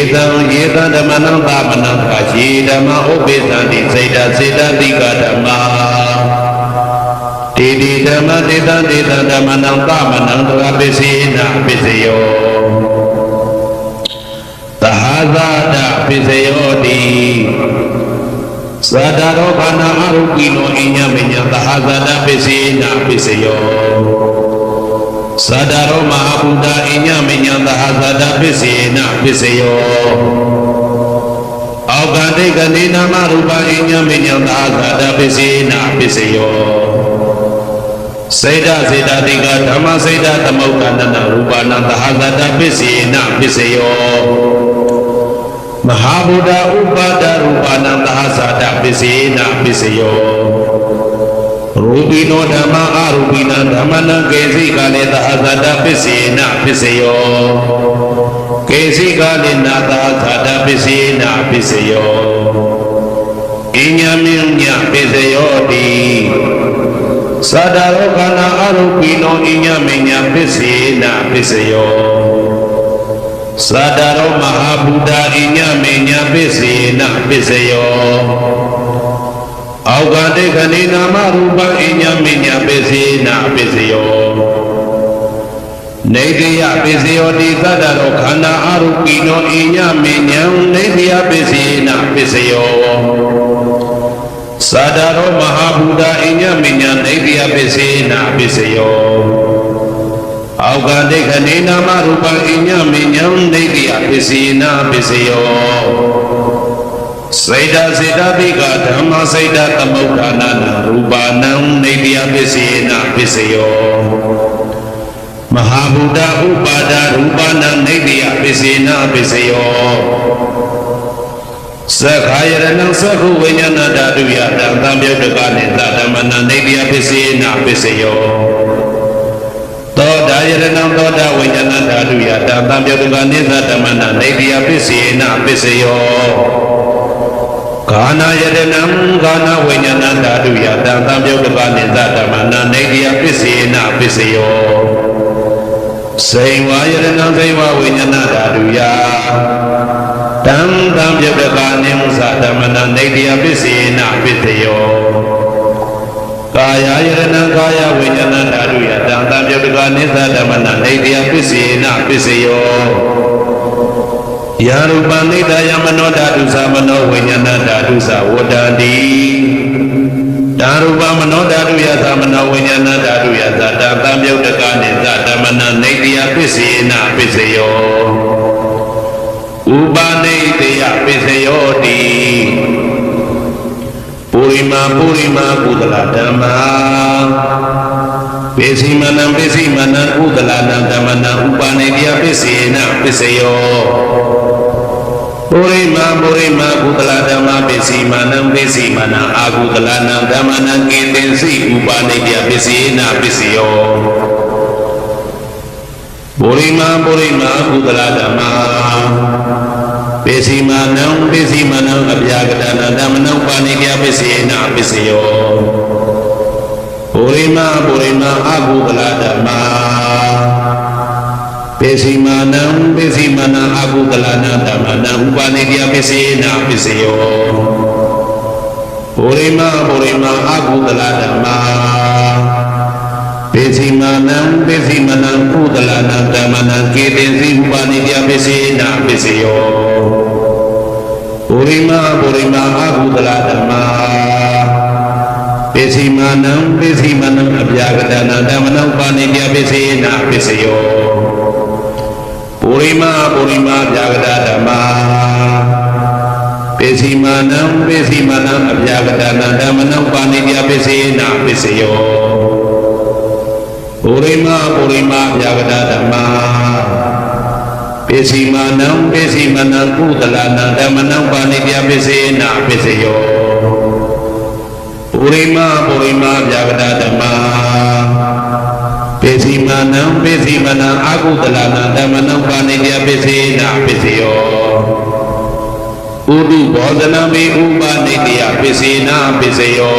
တံဓမ္မနံသာမနံခာယေဓမ္မဥပ္ပေသံတိစေတတိကဓမ္မာတေတိဓမ္မတေတံဓမ္မနံသာမနံသရပိစေနပစ္စယောသဟာဇာတပစ္စယောတိသဒ္ဒရောခန္ဓာအရုပိနောအညမညသဟာဇာတပစ္စေနပစ္စယောသဒ္ဒရောမဟာဗုဒ္ဓအညမညသဟာဇာတပစ္စေနပစ္စယောအောက်ကတိကနေနာမရူပအညမညသဟာဇာတပစ္စေနပစ္စယောစေတတိကဓမ္မစေတသမုဋ္ဌာနနာရူပနာသဟာဇာတပစ္စေနပစ္စယောမဟာဗုဒ္ဓဥပါဒရူပနာသဟာဇာတပစ္စေနပစ္စယောရူပိနောဓမ္မအရူပိနံဓမ္မနံကေစီကာလေသဟာဇာတပစ္စေနပစ္စယောကေစီကာလေနာသဟာဇာတပစ္စေနပစ္စယောအညမညပစ္စယောတိသဒ္ဒရောခန္ဓာအရူပိနောအညမညပစ္စေနပစ္စယောသဒ္ဒရောမဟာဗုဒ္ဓအညမညပစ္စေနပစ္စယောအောက်ကတိကနေနာမရူပအညမညပစ္စေနပစ္စယောနေတယပစ္စယောတိသတ္တရောခန္ဓာအရူပိနောအညမညံနေတယပစ္စေနပစ္စယောသဒ္ဒရောမဟာဗုဒ္ဓအညမညံနေတယပစ္စေနပစ္စယောအောက်ကတိကနေနာမရူပအညမညံနေတယပစ္စေနပစ္စယောစေတတိကဓမ္မစေတသမုဋ္ဌာနနာရူပနံနေတယပစ္စေနပစ္စယောမဟာဗုဒ္ဓဥပါဒရူပနံနေတယပစ္စေနပစ္စယောသက္ခာယရဏံသက္ခုဝိညာဏဓာတုယတံသံပြုတ်တကနိသဓမ္မနံနေတယပစ္စေနပစ္စယောသောတာယရဏံသောတာဝိညာဏဓာတုယတံသံပြုတ်တကနိသဓမ္မနံနေတယပစ္စေနပစ္စယောကာနာယတနံကာနာဝိညာဏဓာတုယတံသံပြုတ်တကနိသဓမ္မနံနေတယပစ္စေနပစ္စယောစေဝါယတနံစေဝဝိညာဏဓာတုယတံသံပြုတ်တကနိသဓမ္မနံနေတယပစ္စေနပစ္စယောကာယယတနံကာယဝိညာဏဓာတုယတံသံပြုတ်တကနိသဓမ္မနံနေတယပစ္စေနပစ္စယောယာရူပနိဒာယမနောဓာတုသမနောဝိညာဏဓာတုသဝတ္တန္တိဓာရူပမနောဓာတုယသမနောဝိညာဏဓာတုယသတ္တသံပြုတ်တကနိသဓမ္မနံနေတယပစ္စေနပစ္စယောဥပနိတယပစ္စယောတိပုရိမကုသလဓမ္မာပိစိမနံကုသလနံဓမ္မနံဥပနိတယပစ္စေနပစ္စယောပုရိမကုသလဓမ္မပိစိမနံအာကုသလနံဓမ္မနံကေသင်္စိဥပနိတယပစ္စေနပစ္စယောပုရိမကုသလဓမ္မာပိစိမနံအဗျာကတနာဓမ္မနံဥပနိတယပစ္စေနပစ္စယောပုရိမအာကုသလဓမ္မာပိစိမနံအာကုသလနံဓမ္မနံဥပနိတယပစ္စေနပစ္စယောပုရိမအာကုသလဓမ္မာပိစိမနံကုသလနံဓမ္မနံကေသင်္စိဥပနိတယပစ္စေနပစ္စယော ရိမာအကုသလဓမ္မာပစ္စည်းမာနံအပြာကတနာဓမ္မနံပါဏိတပစ္စေနာပစ္စယောပုရိမာပြာကတဓမ္မာပစ္စည်းမာနံအပြာကတနာဓမ္မနံပါဏိတပစ္စေနာပစ္စယောပုရိမာပြာကတဓမ္မာပစ္စည်းမာနံကုသလနာဓမ္မနံပါဏိတပစ္စေနာပစ္စယောပုရိမာပြာကတဓမ္မာပစ္စည်းမာနံအကုသလနာဓမ္မနံပါဏိတပစ္စေနာပစ္စယောဥဒုဘောဇနမေဥပနိတယပစ္စေနာပစ္စယော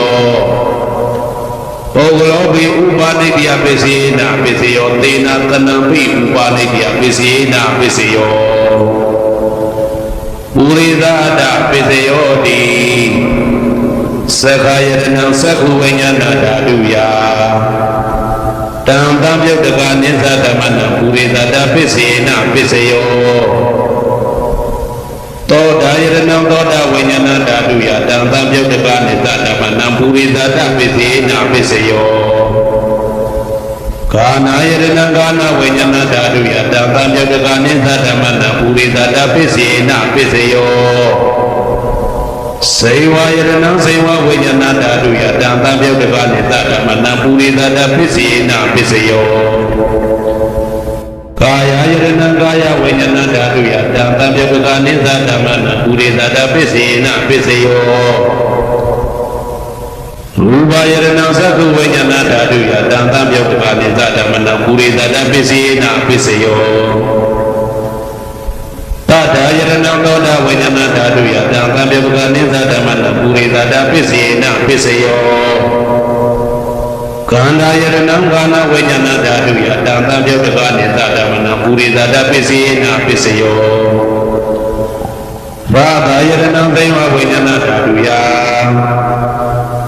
ပုဂ္ဂလောပိဥပနိတယပစ္စေနာပစ္စယောသေနသနံပိဥပနိတယပစ္စေနာပစ္စယောပုရိသဒပစ္စယောတိသက္ခယတနံသက္ခုဝိညာဏဓာတုယတံတံပြုတ်တကနိသဓမ္မနံပုရိသဒပစ္စေနာပစ္စယောသောတာယတနံသောတာဝိညာဏဓာတုယတံတံပြုတ်တကနိသဓမ္မနံပုရိသဒပစ္စေနာပစ္စယောကာနာယတနံကာနဝိညာဏဓာတုယတံတံပြုတ်တကနိသဓမ္မနံပုရိသဒပစ္စေနာပစ္စယောစေဝယတနံစေဝဝိညာဏဓာတုယတံတံပြုတ်တကနိသဓမ္မနံပုရိသဒပစ္စေနာပစ္စယောကာယယတနံကာယဝိညာဏဓာတုယတံတံပြုတ်တကနိသဓမ္မနံပုရိသဒပစ္စေနာပစ္စယောရူပယတနံသက္ခုဝိညာဏဓာတုယတံတံပြုတ်တကနိသဓမ္မနံပုရိသဒပစ္စေနာပစ္စယောတတယတနံသောတာဝိညာဏဓာတုယတံတံပြုတ်တကနိသဓမ္မနံပုရိသဒပစ္စေနာပစ္စယောကန္တာယတနံကာနဝိညာဏဓာတုယတံတံပြုတ်တကနိသဓမ္မနံပုရိသဒပစ္စေနာပစ္စယောဘာသာယတနံသိဝဝိညာဏဓာတုယ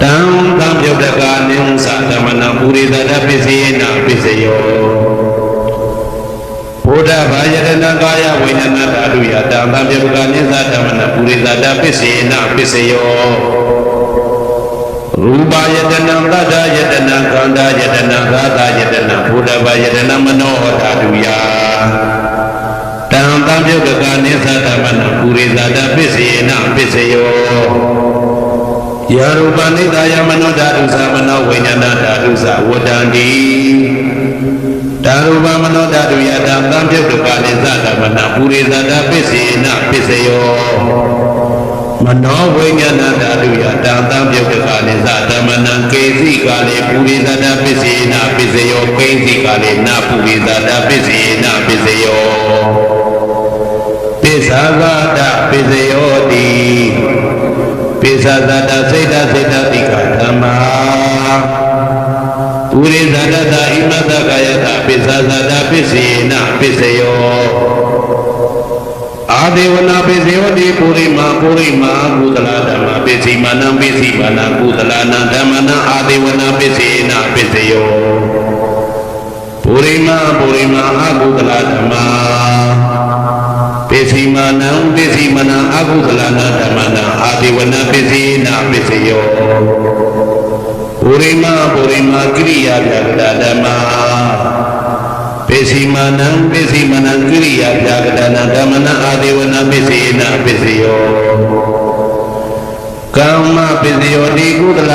တံတံပြုတ်တကနိသဓမ္မနံပုရိသဒပစ္စေနာပစ္စယောဘုဒ္ဓဘာယတနံကာယဝိညာဏဓာတုယတံတံပြုတ်တကနိသဓမ္မနံပုရိသဒပစ္စေနာပစ္စယောရူပယတနံသတ္တယတနံခန္ဓာယတနံသာသယတနံဘုဒ္ဓဘာယတနံမနောဓာတုယတံတံပြုတ်တကနိသဓမ္မနံပုရိသဒပစ္စေနာပစ္စယောယရူပနိဒာယမနောဓာတုသမနောဝိညာဏဓာတုသဝတ္တန္တိဓာရူပမနောဓာတုယတံတံပြုတ်တကနိသဓမ္မနံပုရိသဒပစ္စေနာပစ္စယောမနောဝိညာဏဓာတုယတံတံပြုတ်တကနိသဓမ္မနံကေသိကာလေပုရိသဒပစ္စေနာပစ္စယောကိသိကာလေနပုရိသဒပစ္စေနာပစ္စယောပစ္ဆာဂတပစ္စယောတိပိစ္ဆာသတ္တစိတ်တိကဓမ္မာပုရိသတ္တဣမတကာယတပိစ္ဆာသတ္တပစ္စေနာပစ္စယောအာဒေဝနာပစ္စယောတိပုရိမာကုသလဓမ္မပစ္စည်းမာနံကုသလနာဓမ္မနံအာဒေဝနာပစ္စေနာပစ္စယောပုရိမာအကုသလဓမ္မာပစ္စည်းမာနံအကုသလနာဓမ္မနံအာဒေဝနာပစ္စေနာပစ္စယောပုရိမာကိရိယာပြကတဓမ္မာပစ္စည်းမာနံကိရိယာပြကတနာဓမ္မနံအာဒေဝနာပစ္စေနာပစ္စယောကာမပစ္စယောတိကုသလ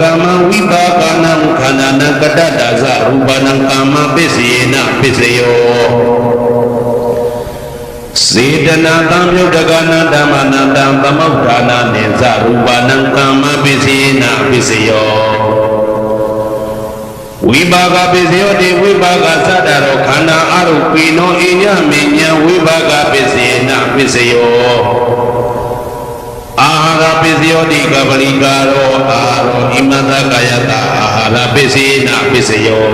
ကာမဝိပါကနံခန္ဓာနံကတ္တဒါဇရူပနံကာမပစ္စေနာပစ္စယောစေတနာတံမြုတ်တကနာဓမ္မနံတံသမုဋ္ဌာနာနိသရူပနံကာမပစ္စေနာပစ္စယောဝိပါကပစ္စယောတိဝိပါကသတ္တရောခန္ဓာအရုပိနောအိညမေညံဝိပါကပစ္စေနာပစ္စယောအာဟာရပစ္စယောတိကပလိကာရောအာရောဣမတကာယတအာဟာရပစ္စေနာပစ္စယော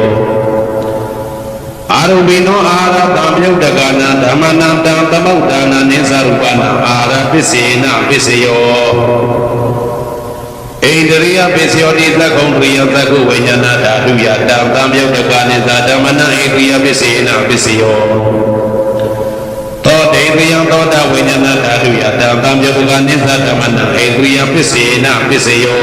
အာရုပိနောအာရတံမြုတ်တကနာဓမ္မနံတံသမုဋ္ဌာနာနိသရူပနာအာရပစ္စေနာပစ္စယောဣန္ဒရိယပစ္စယောတိသက္ကုံပရိယသက္ကုဝိညာဏဓာတုယတံတံမြုတ်တကနိသဓမ္မနံဣန္ဒရိယပစ္စေနာပစ္စယောသောဒိဋ္ဌ ကယံသောတာဝိညာဏဓာတုယတံတံပြုတ်ကနိသဓမ္မနံဣန္ဒြိယပစ္စေနပစ္စယော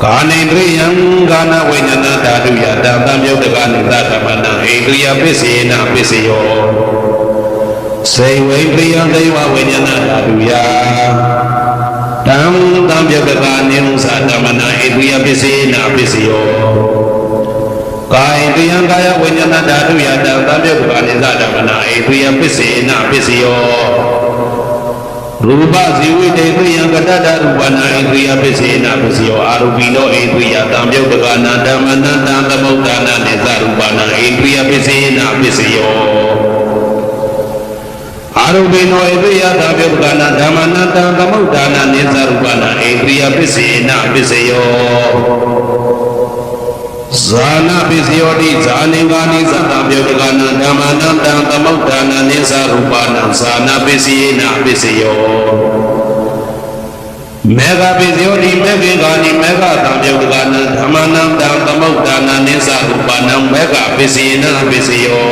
ကာနိန္ဒြိယံကာနဝိညာဏဓာတုယတံတံပြုတ်ကနိသဓမ္မနံဣန္ဒြိယပစ္စေနပစ္စယောစေဝိန္ဒြိယံဒေဝဝိညာဏဓာတုယတံတံပြုတ်ကနိသဓမ္မနံဣန္ဒြိယပစ္စေနပစ္စယောကာယတယံကာယဝိညာဏဓာတုယတံသံပြုတ်ကနိသဓမ္မနံဣန္ဒြိယပစ္စေနပစ္စယောရူပဇီဝိတေတယံကတ္တရူပနာဣန္ဒြိယပစ္စေနပစ္စယောအာရုပိနောဣန္ဒြိယတံပြုတ်ကနာဓမ္မနတံသမုဒ္ဒနာနိသရူပနာဣန္ဒြိယပစ္စေနပစ္စယောအာရုပိနောဣန္ဒြိယတံပြုတ်ကနာဓမ္မနတံသမုဒ္ဒနာနိသရူပနာဣန္ဒြိယပစ္စေနပစ္စယောဇာနာပစ္စယောတိဇာနိဂာနိသတ္တပြုတ်ကနာဓမ္မနတံသမုဒ္ဒနာနိသရူပနာဇာနာပစ္စယေနပစ္စယောမေဃပစ္စယောတိမေဃဂာနိမေဃတံပြုတ်ကနာဓမ္မနတံသမုဒ္ဒနာနိသရူပနာမေဃပစ္စယေနပစ္စယော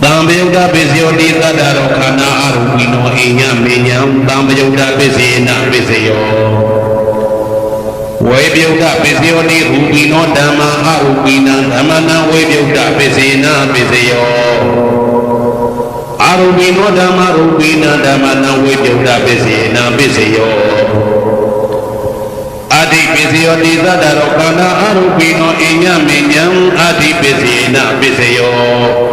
တံပယုဒ္ဓပစ္စယောတိသတ္တရောခန္ဓာအရူပိနောအိညမေညံတံပယုဒ္ဓပစ္စယေနပစ္စယောဝေပြုတ်တပစ္စယောတိရူပိနောဓမ္မာအရူပိနံဓမ္မနံဝေပြုတ်တပစ္စေနပစ္စယောအရူပိနောဓမ္မာရူပိနံဓမ္မနံဝေပြုတ်တပစ္စေနပစ္စယောအတိပစ္စယောတိသတ္တရောခန္ဓာအရူပိနောအိညမေညံအတိပစ္စေနပစ္စယော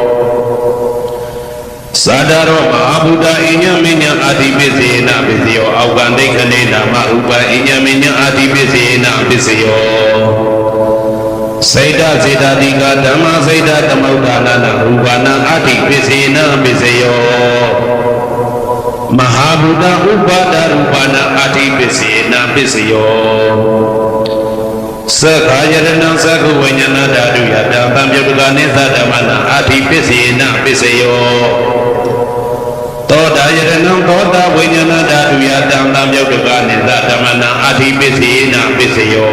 သာဒရောမဟာဗုဒ္ဓအိညမညအာတိပစ္စေနပစ္စယောအောက်ကံဒိဋ္ဌိနာမရူပအိညမညအာတိပစ္စေနပစ္စယောစေတစေတတိကဓမ္မစေတသမုဒ္ဒနာနရူပနာအာတိပစ္စေနပစ္စယောမဟာဗုဒ္ဓဥပါဒရူပနာအာတိပစ္စေနပစ္စယောသက္ခာယရဏံသက္ခဝိညာဏဓာတုယတံတံပြုတ်ကနိသဓမ္မနာအာတိပစ္စေနပစ္စယောသောတာယရဏံသောတာဝိညာဏဓာတုယတံတံပြုတ်ကနိသဓမ္မနာအာတိပစ္စေနပစ္စယော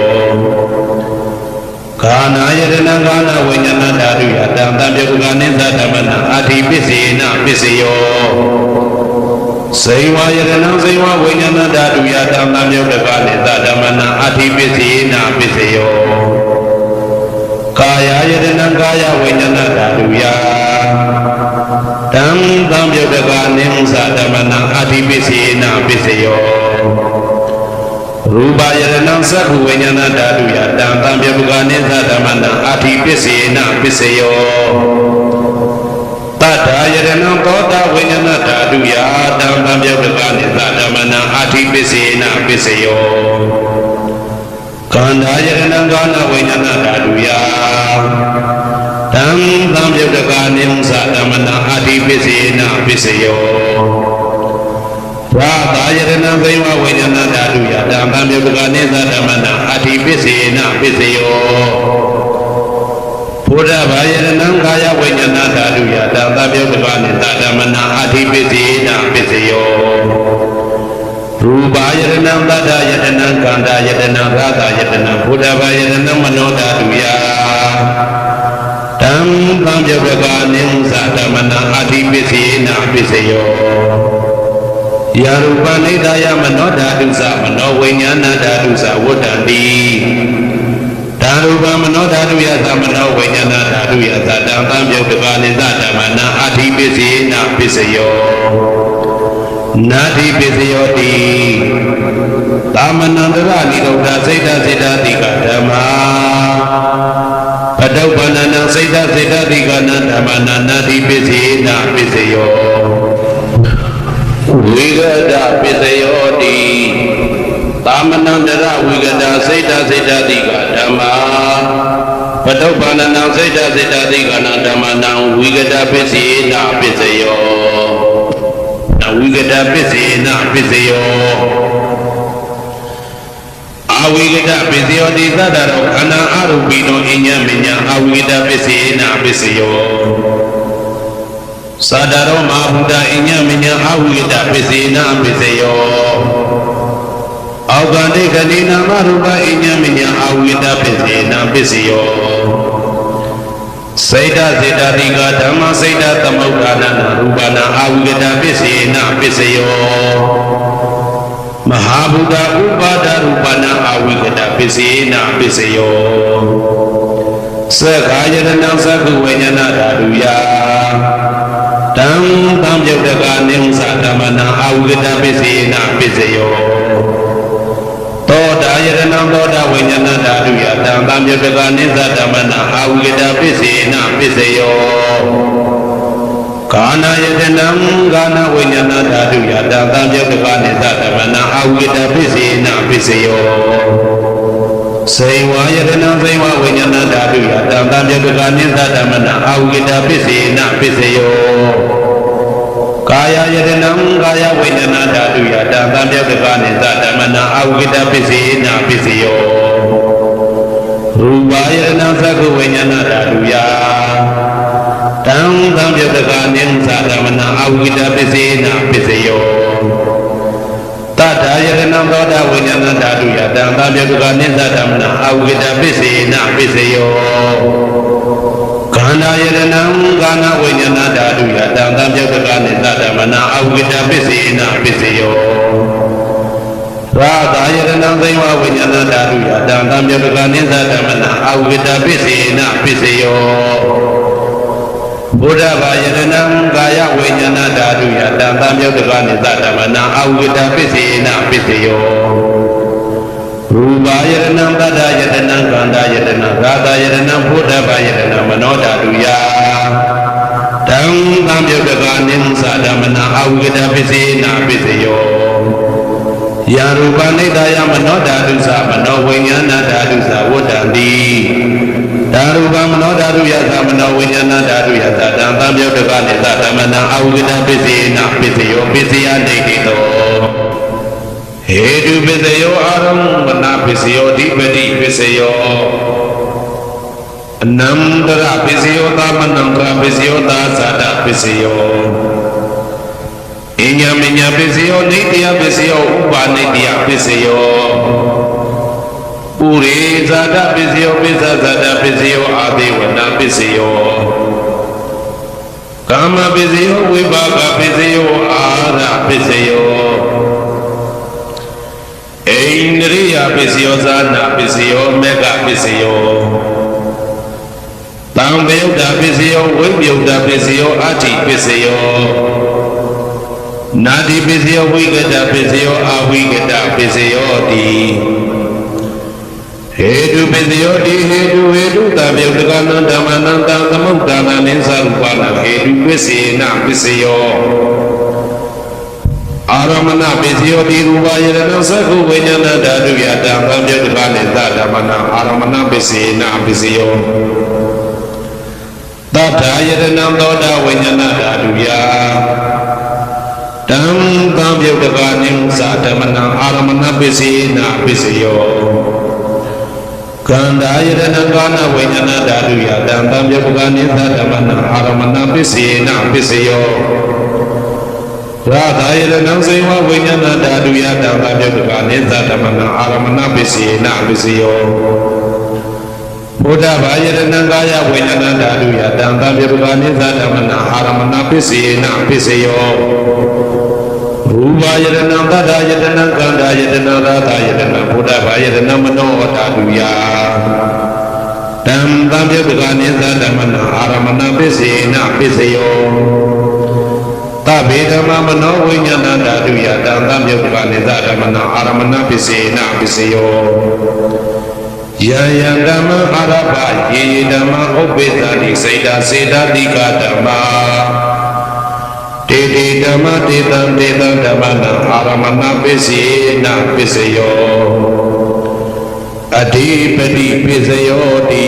ကာနာယရဏံကာနာဝိညာဏဓာတုယတံတံပြုတ်ကနိသဓမ္မနာအာတိပစ္စေနပစ္စယောစေဝယရဏံစေဝဝိညာဏဓာတုယတံတံပြုတ်ကနိသဓမ္မနာအာတိပစ္စေနပစ္စယောကာယယရဏံကာယဝိညာဏဓာတုယတံတံပြုတ်ကနိသဓမ္မနာအာတိပစ္စေနပစ္စယောရူပယရဏံသက္ခဝိညာဏဓာတုယတံတံပြုတ်ကနိသဓမ္မနာအာတိပစ္စေနပစ္စယောတတ္ထာယရဏံသောတာဝိညာဏဓာတုယတံတံပြုတ်ကနိသဓမ္မနာအာတိပစ္စေနပစ္စယောကန္ဓာယရဏံကာနဝိညာဏဓာတုယတံတံပြုတ်ကနိသဓမ္မနာအာတိပစ္စေနပစ္စယောရာသာယရဏံသေဝဝိညာဏဓာတုယတံတံပြုတ်ကနိသဓမ္မနာအာတိပစ္စေနပစ္စယောဘုဒ္ဓဘာယရဏံကာယဝိညာဏဓာတုယတံတံပြုတ်ကနိသဓမ္မနာအာတိပစ္စေနပစ္စယောရူပယရဏံသတ္တယတနံကန္တာယတနံရာသယတနံဘုဒ္ဓဘာယရဏံမနောဓာတုယတံတံပြုတ်ကနိသဓမ္မနာအာတိပစ္စေနပစ္စယောယာရူပနိဒာယမနောဓာတုသမနောဝိညာဏဓာတုသဝတ္တံတိဓာရူပမနောဓာတုယသမနောဝိညာဏဓာတုယသတံတံပြုတ်ကနိသဓမ္မနာအာတိပစ္စေနပစ္စယောနာတိပစ္စယောတိသာမဏန္တရနိရောဓစိတ်တစေတတိကဓမ္မာပတုပ္ပန္နံစိတ်တစေတတိကနဓမ္မနာနာတိပစ္စေနပစ္စယောဝိဂဒပစ္စယောတိသာမဏန္တရဝိဂဒစိတ်တစေတတိကဓမ္မာပတုပ္ပန္နံစိတ်တစေတတိကနဓမ္မနာဝိဂဒပစ္စေနပစ္စယောဝိကတပစ္စေနပစ္စယောအဝိကတပစ္စယောတိသတ္တရောခန္ဓာအရူပိနောအိညမညအဝိကတပစ္စေနပစ္စယောသာဒရောမဟာဗုဒ္ဓအိညမညအဝိကတပစ္စေနပစ္စယောအောက်ကံဒိဋ္ဌိနာမရူပအိညမညအဝိကတပစ္စေနပစ္စယော Audi သာဒရောမဟာဗုဒ္ဓအိညမညအဝိကတပစ္စေနပစ္စယောအောက်ကံဒိဋ္ဌိနာမရူပအိညမညအဝိကတပစ္စေနပစ္စယော Audi အာဝိကတပစ္စယောတိသာတရောခန္ဓာအရူပိနောအိညမညအဝိကတပစ္စေနပစ္စယော Audi သာဒရောမဟာဗုဒ္ဓအိညမညအဝိကတပစ္စေနပစ္စယော စိတ်ဓာစေတတိကဓမ္မစိတ်ဓာသမုဋ္ဌာနရူပနာအာဝိကတပစ္စေနပစ္စယောမဟာဗုဒ္ဓဥပါဒရူပနာအာဝိကတပစ္စေနပစ္စယောသက္ခာယတနံသက္ခုဝိညာဏဓာတုယတံသံပြုတ်တကာနိဝသဓမ္မနာအာဝိကတပစ္စေနပစ္စယောသောတာယတနံသောတာဝိညာဏဓာတုယတံသံပြုတ်တကာနိသဓမ္မနာအာဝိကတပစ္စေနပစ္စယောကာနာယတနံကာနဝိညာဏဓာတုယတံသံပြုတ်တကာနိသဓမ္မနာအာဝိကတပစ္စေနပစ္စယောစေဝါယတနံစေဝဝိညာဏဓာတုယတံသံပြုတ်တကာနိသဓမ္မနာအာဝိကတပစ္စေနပစ္စယောကာယယတနံကာယဝိညာဏဓာတုယတံသံပြုတ်တကာနိသဓမ္မနာအာဝိကတပစ္စေနပစ္စယောရူပယတနံသက္ခဝိညာဏဓာတုယတံသံပြုတ်တကာနိသဓမ္မနာအာဝိကတပစ္စေနပစ္စယောတထာယတနံသောတာဝိညာဏဓာတုယတံသံပြုတ်တကာနိသဓမ္မနာအာဝိကတပစ္စေနပစ္စယောခန္ဓာယတနံကာနဝိညာဏဓာတုယတံသံပြုတ်တကာနိသဓမ္မနာအာဝိကတပစ္စေနပစ္စယောရာဂာယတနံသိဝဝိညာဏဓာတုယတံသံပြုတ်တကာနိသဓမ္မနာအာဝိကတပစ္စေနပစ္စယောဘုဒ္ဓဘာယတနံကာယဝိညာဏဓာတုယတံသံပြုတ်တကာနိသဓမ္မနာအာဝိကတပစ္စေနပစ္စယောရူပယတနံတတ္တယတနံကန္တာယတနံရာဂယတနံဘုဒ္ဓဘာယတနံမနောဓာတုယတံသံပြုတ်တကာနိသဓမ္မနာအာဝိကတပစ္စေနပစ္စယောယာရူပနိဒာယမနောဓာတုသမနောဝိညာဏဓာတုသဝတ္တံတိဓာရူပမနောဓာတုယသမနောဝိညာဏဓာတုယသတံသံပြုတ်တကာနိသဓမ္မနာအာဝိကတပစ္စေနပစ္စယောပစ္စယနေတိတောဟေတုပစ္စယောအာရမဏပစ္စယောဓိပတိပစ္စယောအနန္တရပစ္စယောသမနံကပစ္စယောသာသတပစ္စယောအညမညပစ္စယောနိတ္တယပစ္စယောဥပါနိတ္တယပစ္စယောပုရိဇာတပစ္စယောပစ္စဇာတပစ္စယောအာဒေဝနာပစ္စယောကာမပစ္စယောဝိပါကပစ္စယောအာရပစ္စယောဣန္ဒရိယပစ္စယောဇာနာပစ္စယောမေဃပစ္စယောတံဝယုဒ္ဓပစ္စယောဝိပယုဒ္ဓပစ္စယောအာတိပစ္စယောနာတိပစ္စယောဝိကတပစ္စယောအာဝိကတပစ္စယောတိဟေတုပစ္စယောတိဟေတုတံပြုတ်တကနံဓမ္မနံတံသမုဋ္ဌာနနိသရူပနာဟေတုပစ္စေနပစ္စယောအာရမဏပစ္စယောတိရူပယတနံသက္ခုဝိညာဏဓာတုယတံသံပြုတ်တကနိသဓမ္မနံအာရမဏပစ္စေနပစ္စယောတထာယတနံသောတာဝိညာဏဓာတုယတံသံပြုတ်တကာနိသဓမ္မနံအာရမဏပစ္စေနပစ္စယောကန္တာယတနံကာနဝိညာဏဓာတုယတံသံပြုတ်တကာနိသဓမ္မနံအာရမဏပစ္စေနပစ္စယောရာဂယတနံစေဝဝိညာဏဓာတုယတံသံပြုတ်တကာနိသဓမ္မနံအာရမဏပစ္စေနပစ္စယောဘုဒ္ဓဘာယတနံကာယဝိညာဏဓာတုယတံသံပြုတ်တကာနိသဓမ္မနံအာရမဏပစ္စေနပစ္စယောရူပယတနံတတ္တယတနံကန္တာယတနံရာသယတနံဘုဒ္ဓဘာယတနံမနောဓာတုယတံသံပြုတ်တကာနိသဓမ္မနံအာရမဏပစ္စေနပစ္စယောသဗ္ဗေဓမ္မမနောဝိညာဏဓာတုယတံသံပြုတ်တကာနိသဓမ္မနံအာရမဏပစ္စေနပစ္စယောယံယံဓမ္မအာရပယေယေဓမ္မဥပ္ပေသတိစေတစေတတိကဓမ္မတေတိဓမ္မတေတံဓမ္မနံအာရမဏပစ္စေနပစ္စယောအဓိပတိပစ္စယောတိ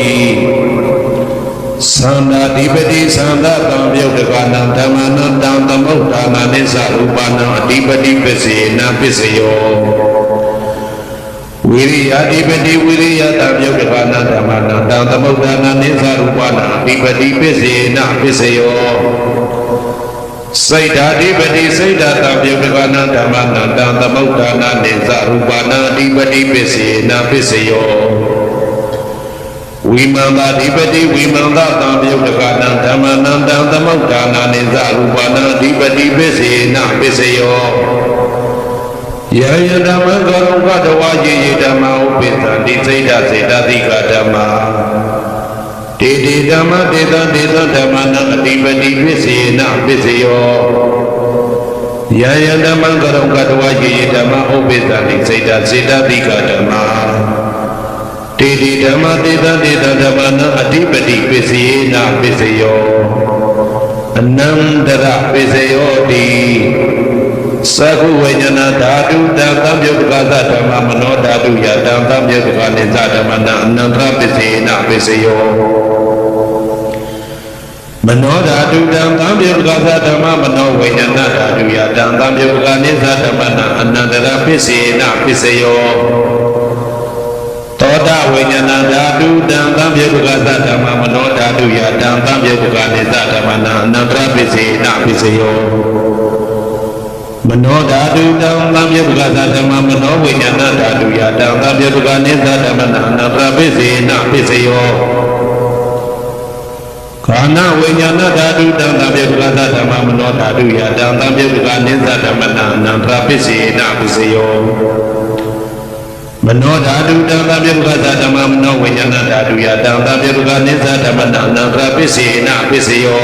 သန္တာဓိပတိသန္တာတံပြုတ်တကနံဓမ္မနံတံသမုဋ္ဌာနနိသရူပနံအဓိပတိပစ္စေနပစ္စယောဝိရိယအဓိပတိဝိရိယတံပြုတ်တကနံဓမ္မနံတံသမုဋ္ဌာနနိသရူပနံအဓိပတိပစ္စေနပစ္စယောစိတ်ဓာတိပတိစိတ်ဓာတံပြုတ်တကနံဓမ္မနံတံသမုဋ္ဌာနနိသရူပနံအဓိပတိပစ္စေနပစ္စယောဝ ဝိမန္တာဓိပတိဝိမန္တသံယုတ်တကနံဓမ္မနံတံသမုဋ္ဌာနာနိသရူပနာဓိပတိပစ္စေနပစ္စယောယယဓမ္မကရုံကတဝါယေယဓမ္မဥပိသံတိစိတ်ဓာစေတသိကဓမ္မတေတေဓမ္မတေသတေသဓမ္မနံအဓိပတိပစ္စေနပစ္စယောယယဓမ္မကရုံကတဝါယေယဓမ္မဥပိသံတိစိတ်ဓာစေတသိကဓမ္မတေတိဓမ္မတေသတေသဓမ္မနံအဓိပတိပစ္စေနပစ္စယောအနန္တရပစ္စယောတိသကုဝိညာဏဓာတုတံသံယုတ်ကသဓမ္မမနောဓာတုယတံသံယုတ်ကနိသဓမ္မနံအနန္တရပစ္စေနပစ္စယောမနောဓာတုတံသံယုတ်ကသဓမ္မမနောဝိညာဏဓာတုယတံသံယုတ်ကနိသဓမ္မနံအနန္တရပစ္စေနပစ္စယောသောတာဝိညာဏဓာတုတံသံယုတ်ကသဓမ္မမနောဓာတုယတံသံယုတ်ကနိသဓမ္မနံအနန္တရပစ္စေနပစ္စယောမနောဓာတုတံသံယုတ်ကသဓမ္မမနောဝိညာဏဓာတုယတံသံယုတ်ကနိသဓမ္မနံအနန္တရပစ္စေနပစ္စယောခန္ဓာဝိညာဏဓာတုတံသံယုတ်ကသဓမ္မမနောဓာတုယတံသံယုတ်ကနိသဓမ္မနံအနန္တရပစ္စေနပစ္စယောမနောဓာတုတံသံယုတ်ကသဓမ္မမနောဝိညာဏဓာတုယတံသံယုတ်ကနိသဓမ္မနံအနန္တရပစ္စေနပစ္စယော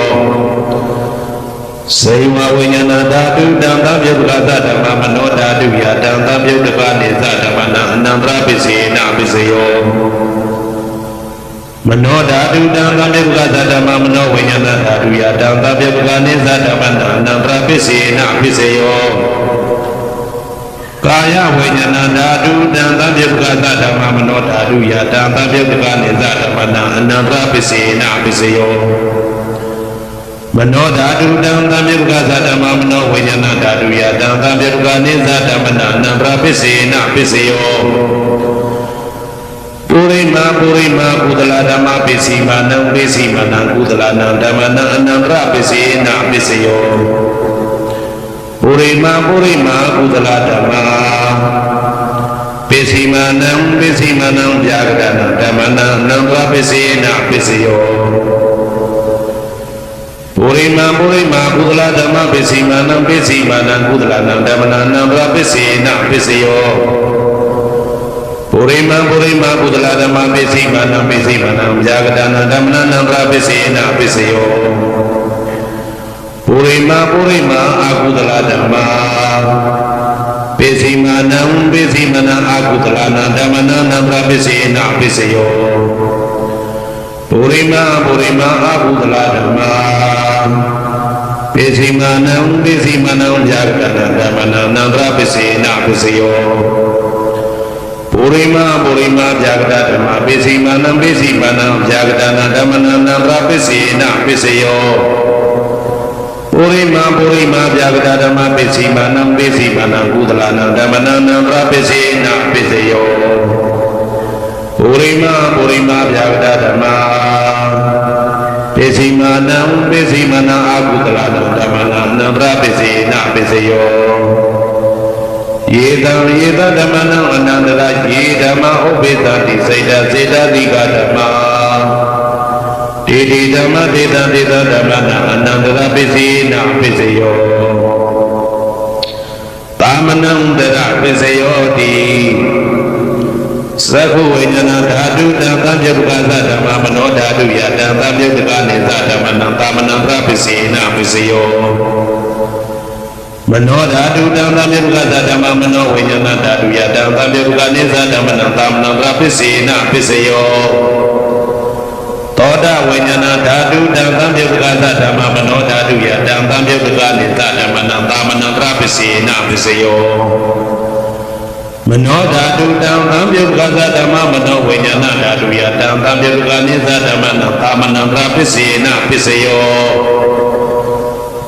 စေဝဝိညာဏဓာတုတံသံယုတ်ကသဓမ္မမနောဓာတုယတံသံယုတ်ကနိသဓမ္မနံအနန္တရပစ္စေနပစ္စယောမနောဓာတုတံသံယုတ်ကသဓမ္မမနောဝိညာဏဓာတုယတံသံယုတ်ကနိသဓမ္မနံအနန္တရပစ္စေနပစ္စယောကာယဝိညာဏဓာတုတံသံယုတ်ကသဓမ္မမနောဓာတုယတံသံယုတ်ကနိသဓမ္မနံအနန္တရပစ္စေနပစ္စယောမနောဓာတုတံသံယုတ်ကသဓမ္မမနောဝိညာဏဓာတုယတံသံယုတ်ကနိသဓမ္မနံအနန္တရပစ္စေနပစ္စယောပုရိမာပုရိမာကုသလဓမ္မပစ္စည်းမာနံပစ္စည်းမာနံကုသလနံဓမ္မနံအနန္တရပစ္စေနပစ္စယောပုရိမာပုရိမာကုသလဓမ္မပစ္စည်းမာနံပစ္စည်းမာနံဗျာဂရဏဓမ္မနံအနန္တရပစ္စေနပစ္စယောပုရိမာပုရိမာကုသလဓမ္မပစ္စည်းမာနံပစ္စည်းမာနံကုသလနံဓမ္မနံအနန္တရပစ္စေနပစ္စယောပုရိမာပုရိမာကုသလဓမ္မပစ္စည်းမာနံပစ္စည်းမာနံဗျာဂရဏဓမ္မနံအနန္တရပစ္စေနပစ္စယောပုရိမာပုရိမာအာကုသလဓမ္မပစ္စည်းမာနံပစ္စည်းမာနံအာကုသလနံဓမ္မနံအနန္တရပစ္စေနပစ္စယောပုရိမာပုရိမာအာကုသလဓမ္မပစ္စည်းမာနံပစ္စည်းမာနံဗျာဂရဏဓမ္မနံအနန္တရပစ္စေနပစ္စယောပုရိမာပုရိမာဗျာဂရဓမ္မပစ္စည်းမာနံပစ္စည်းမာနံဗျာဂရဏဓမ္မနံအနန္တရပစ္စေနပစ္စယောပုရိမာပုရိမာဗျာဂရဓမ္မပစ္စည်းမာနံပစ္စည်းမာနံကုသလနံဓမ္မနံအနန္တရပစ္စေနပစ္စယောပုရိမာပုရိမာဗျာဂရဓမ္မပစ္စည်းမာနံပစ္စည်းမာနံအာကုသလနံဓမ္မနံအနန္တရပစ္စေနပစ္စယောယေတံယေတဓမ္မနံအနန္တရယေဓမ္မဥပိသတိစိတ်တစေတသိကဓမ္မတေတိဓမ္မတေတံတေတဓမ္မနံအနန္တရပစ္စေနပစ္စယောသာမနံတရပစ္စယောတိသကုဝိညာဏဓာတုတံသံယုတ်ကသဓမ္မမနောဓာတုယတံသံယုတ်ကနိသဓမ္မနံသာမနံတရပစ္စေနပစ္စယောမနောဓာတုတံသံယုတ်ကသဓမ္မမနောဝိညာဏဓာတုယတံသံယုတ်ကနိသဓမ္မနံသာမနံတရပစ္စေနပစ္စယောသောတာဝိညာဏဓာတုတံသံယုတ်ကသဓမ္မမနောဓာတုယတံသံယုတ်ကနိသဓမ္မနံသာမနံတရပစ္စေနပစ္စယောမနောဓာတုတံသံယုတ်ကသဓမ္မမနောဝိညာဏဓာတုယတံသံယုတ်ကနိသဓမ္မနံသာမနံတရပစ္စေနပစ္စယော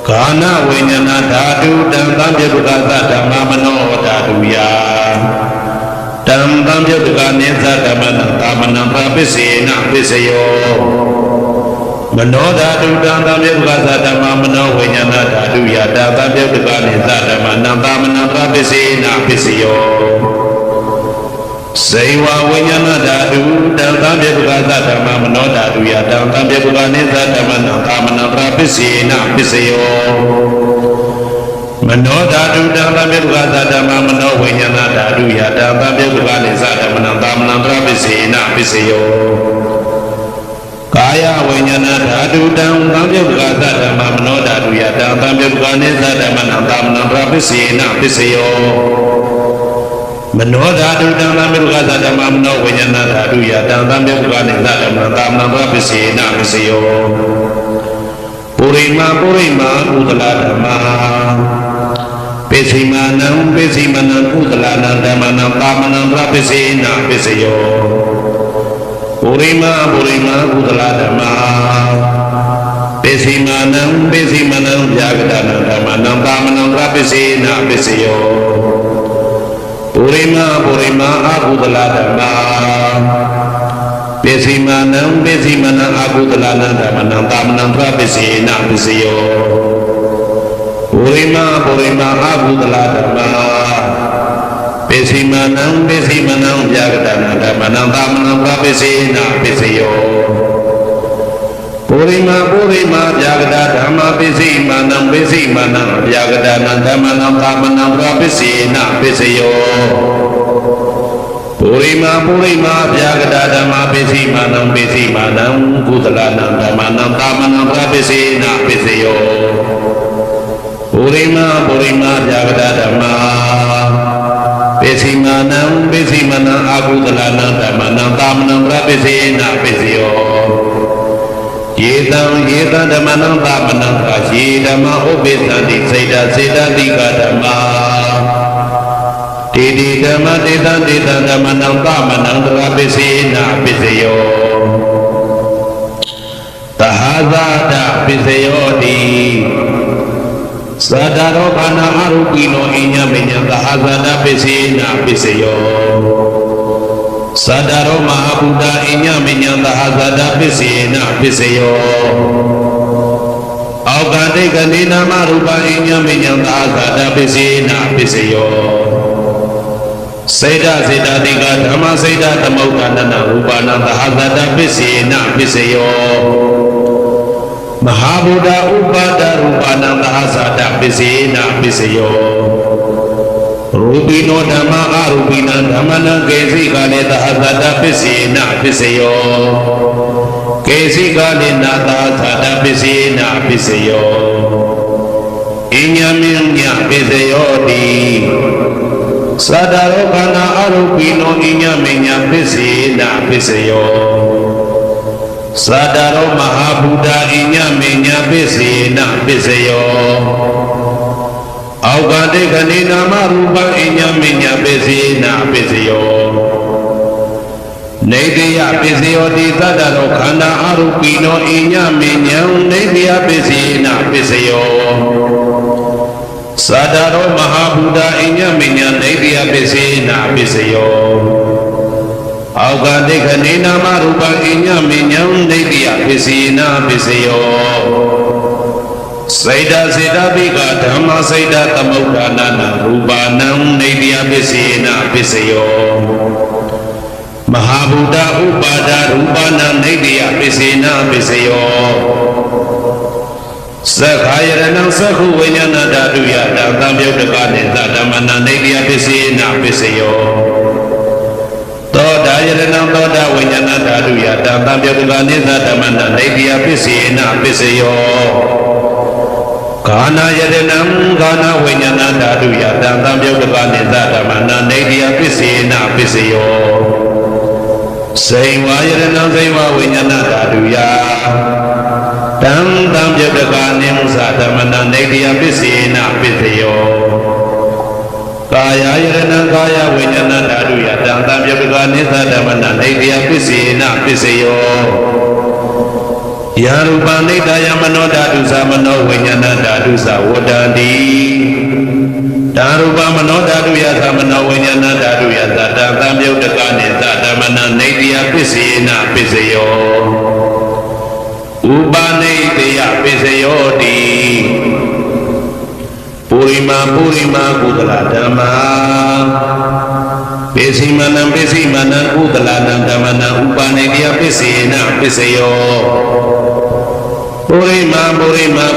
ကာနဝိညာဏဓာတုတံသံယုတ်ကသဓမ္မမနောဓာတုယတံသံယုတ်ကနိသဓမ္မနံသာမနံတရပစ္စေနပစ္စယောမနောဓာတုတံသံယုတ်ကသဓမ္မမနောဝိညာဏဓာတုယတံသံယုတ်ကနိသဓမ္မနံသာမနံတရပစ္စေနပစ္စယော စေဝဝိညာဏဓာတုတံသံပြေပုဂ္ဂသဓမ္မမနောဓာတုယတံသံပြေပုဂ္ဂနိသဓမ္မနံကာမနံပရပစ္စေနပစ္စယောမနောဓာတုတံသံပြေပုဂ္ဂသဓမ္မမနောဝိညာဏဓာတုယတံသံပြေပုဂ္ဂနိသဓမ္မနံကာမနံပရပစ္စေနပစ္စယောကာယဝိညာဏဓာတုတံသံပြေပုဂ္ဂသဓမ္မမနောဓာတုယတံသံပြေပုဂ္ဂနိသဓမ္မနံကာမနံပရပစ္စေနပစ္စယောမနောဓာတုတံသံမေပုဂ္ဂသဓမ္မမနောဝိညာဏဓာတုယတံသံမေပုဂ္ဂနိသဓမ္မသာမဏပပစ္စေနပစ္စယောပုရိမာကုသလဓမ္မာပိစိမာနံကုသလနံဓမ္မနံသာမဏပပစ္စေနပစ္စယောပုရိမာကုသလဓမ္မာပိစိမာနံဗျာဂဒနံဓမ္မနံသာမဏပပစ္စေနပစ္စယောပုရိမာအကုသလဓမ္မာပိစိမာနံအကုသလနံဓမ္မနံသာမဏံပပစ္စေနပစ္စယောပုရိမာအကုသလဓမ္မာပိစိမာနံဗျာဂဒနံဓမ္မနံသာမဏံပပစ္စေနပစ္စယောပုရိမာဗျာဂဒဓမ္မာပိစိမာနံဗျာဂဒနံဓမ္မနံသာမဏံပပစ္စေနပစ္စယောပုရိမာဗျာဂဒဓမ္မာပိစိမာနံကုသလနံဓမ္မနံသာမဏံပပစ္စေနပစ္စယောပုရိမာဗျာဂဒဓမ္မာပိစိမာနံအကုသလနံဓမ္မနံသာမဏံပပစ္စေနပစ္စယောယေတံဓမ္မနံသာမဏံသာယေဓမ္မဥပိသန္တိစေတတိကဓမ္မာတေတိဓမ္မတေတံဓမ္မနံသာမဏံတရပစ္စေနပစ္စယောသဟာဇာတပစ္စယောတိသတ္တရောဘာနာအရုပိနောအညမညံသဟာဇာတပစ္စေနပစ္စယောသတ္တရောမဟာဗုဒ္ဓအညမညံသဟာဇာတပစ္စေနပစ္စယောအောကတိကနေနာမရူပအညမညံသဟာဇာတပစ္စေနပစ္စယောစေတတိကဓမ္မစေတသမုဋ္ဌာနနာရူပနာသဟာဇာတပစ္စေနပစ္စယောမဟာဗုဒ္ဓဥပါဒရူပနာသဟာဇာတပစ္စေနပစ္စယောရူပိနောဓမ္မအရူပိနံဓမ္မနံကေစိကာလေသဟာဇာတပစ္စေနပစ္စယောကေစိကာလေနာသဟာဇာတပစ္စေနပစ္စယောအညမင်းညပစ္စယောတိသတ္တရောခန္ဓာအရူပိနောအညမင်းညပစ္စေနပစ္စယောသတ္တရောမဟာဗုဒ္ဓအညမင်းညပစ္စေနပစ္စယောအောကတိကနေနာမရူပအညမညပစ္စေနပစ္စယောနေတိယပစ္စယောတိသတ္တရောခန္ဓာအရူပိနောအညမညံနေတိယပစ္စေနပစ္စယောသတ္တရောမဟာဗုဒ္ဓအညမညံနေတိယပစ္စေနပစ္စယောအောကတိကနေနာမရူပအညမညံနေတိယပစ္စေနပစ္စယောစေတပိကဓမ္မစေတသမုဋ္ဌာနနာရူပနံနေတိယပစ္စေနပစ္စယောမဟာဗုဒ္ဓဥပါဒရူပနံနေတိယပစ္စေနပစ္စယောသက္ခာယရဏံသက္ခုဝိညာဏဓာတုယတံသံယုတ်တကနိသဓမ္မနံနေတိယပစ္စေနပစ္စယောသောတာယရဏံသောတာဝိညာဏဓာတုယတံသံယုတ်တကနိသဓမ္မနံနေတိယပစ္စေနပစ္စယောကာနာယတနံကာနာဝိညာဏဓာတုယတံသံယုတ်တကနိသဓမ္မနံနေတိယပစ္စေနပစ္စယောစေဝါယတနံစေဝဝိညာဏဓာတုယတံသံယုတ်တကနိသဓမ္မနံနေတိယပစ္စေနပစ္စယောကာယယတနံကာယဝိညာဏဓာတုယတံသံယုတ်တကနိသဓမ္မနံနေတိယပစ္စေနပစ္စယောယာရူပနိတယမနောဓာတုသမနောဝိညာဏဓာတုသဝတ္တန္တိဓာရူပမနောဓာတုယသမနောဝိညာဏဓာတုယသတ္တသံယုတ်တကနိသဓမ္မနံနေတိယပစ္စေနပစ္စယောဥပနိတေယပစ္စယောတိပုရိမာကုသလဓမ္မာ ပိစိမနံပိစိမနံကုသလနံဓမ္မနံဥပါနေတယပိစေနပိစယောပုရိမာ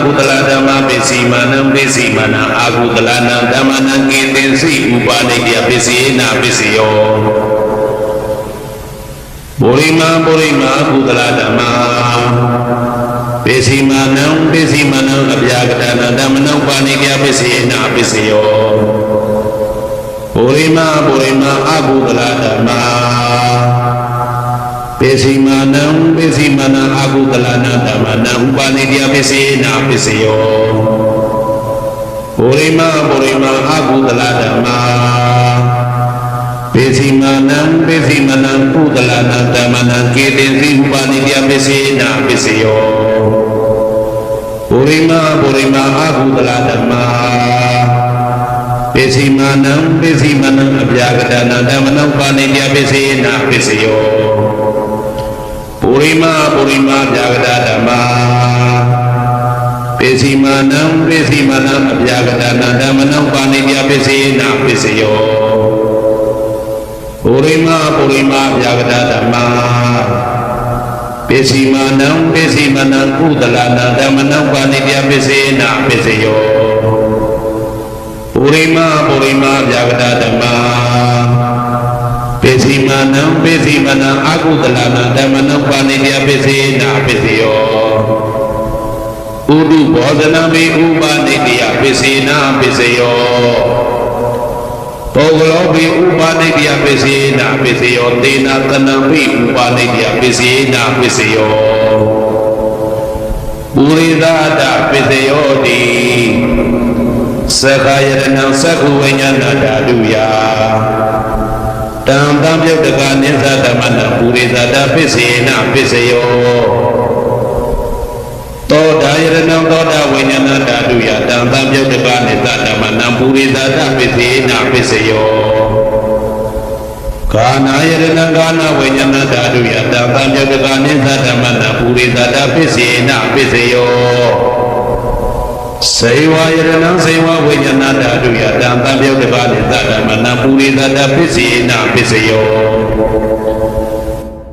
ကုသလဓမ္မပိစိမနံပိစိမနံအာကုသလနံဓမ္မနံကေတင်စိဥပါနေတယပိစေနပိစယောပုရိမာကုသလဓမ္မပိစိမနံအဗျာကတနာဓမ္မနံပါဏိကပိစေနပိစယောပုရိမာအာကုသလဓမ္မပိစိမနံအာကုသလနာဓမ္မနံဥပါနိတယပိစေနပိစယောပုရိမာအာကုသလဓမ္မပိစိမနံကုသလနာဓမ္မနံကေတင်စိဥပါနိတယပိစေနပိစယောပုရိမာအာကုသလဓမ္မပိစိမနံအဗျာကတနာဓမ္မနံပါဏိတယပိစေနပိစယောပုရိမာဗျာကတဓမ္မပိစိမနံအဗျာကတနာဓမ္မနံပါဏိတယပိစေနပိစယောပုရိမာဗျာကတဓမ္မပိစိမနံကုသလနာဓမ္မနံပါဏိတယပိစေနပိစယောပုရိမာဗျာကတဓမ္မပိစိမနံအာကုသလနာဓမ္မနံပါဏိတယပိစေနပိစယောဥဒုဘောဇနမေဥပါနိတယပိစေနပိစယောပုဂ္ဂလောပိဥပါနိတယပိစေနပိစယောတေနသနံပိဥပါနိတယပိစေနပိစယောပုရိသတပိစယောတိသက္ခာယရဏံသက္ခုဝိညာဏဓာတုယတံတံပြုတ်တကနိသဓမ္မနပုရိသတာပိစေနပိစယောသောတာယရဏံသောတာဝိညာဏဓာတုယတံတံပြုတ်တကနိသဓမ္မနပုရိသတာပိစေနပိစယောကာနာယရဏံကာနဝိညာဏဓာတုယတံတံပြုတ်တကနိသဓမ္မနပုရိသတာပိစေနပိစယောစေဝယရဏံစေဝဝိညာဏဓာတုယတံတံပြုတ်တကနိသဓမ္မနပုရိသတာပိစေနပိစယော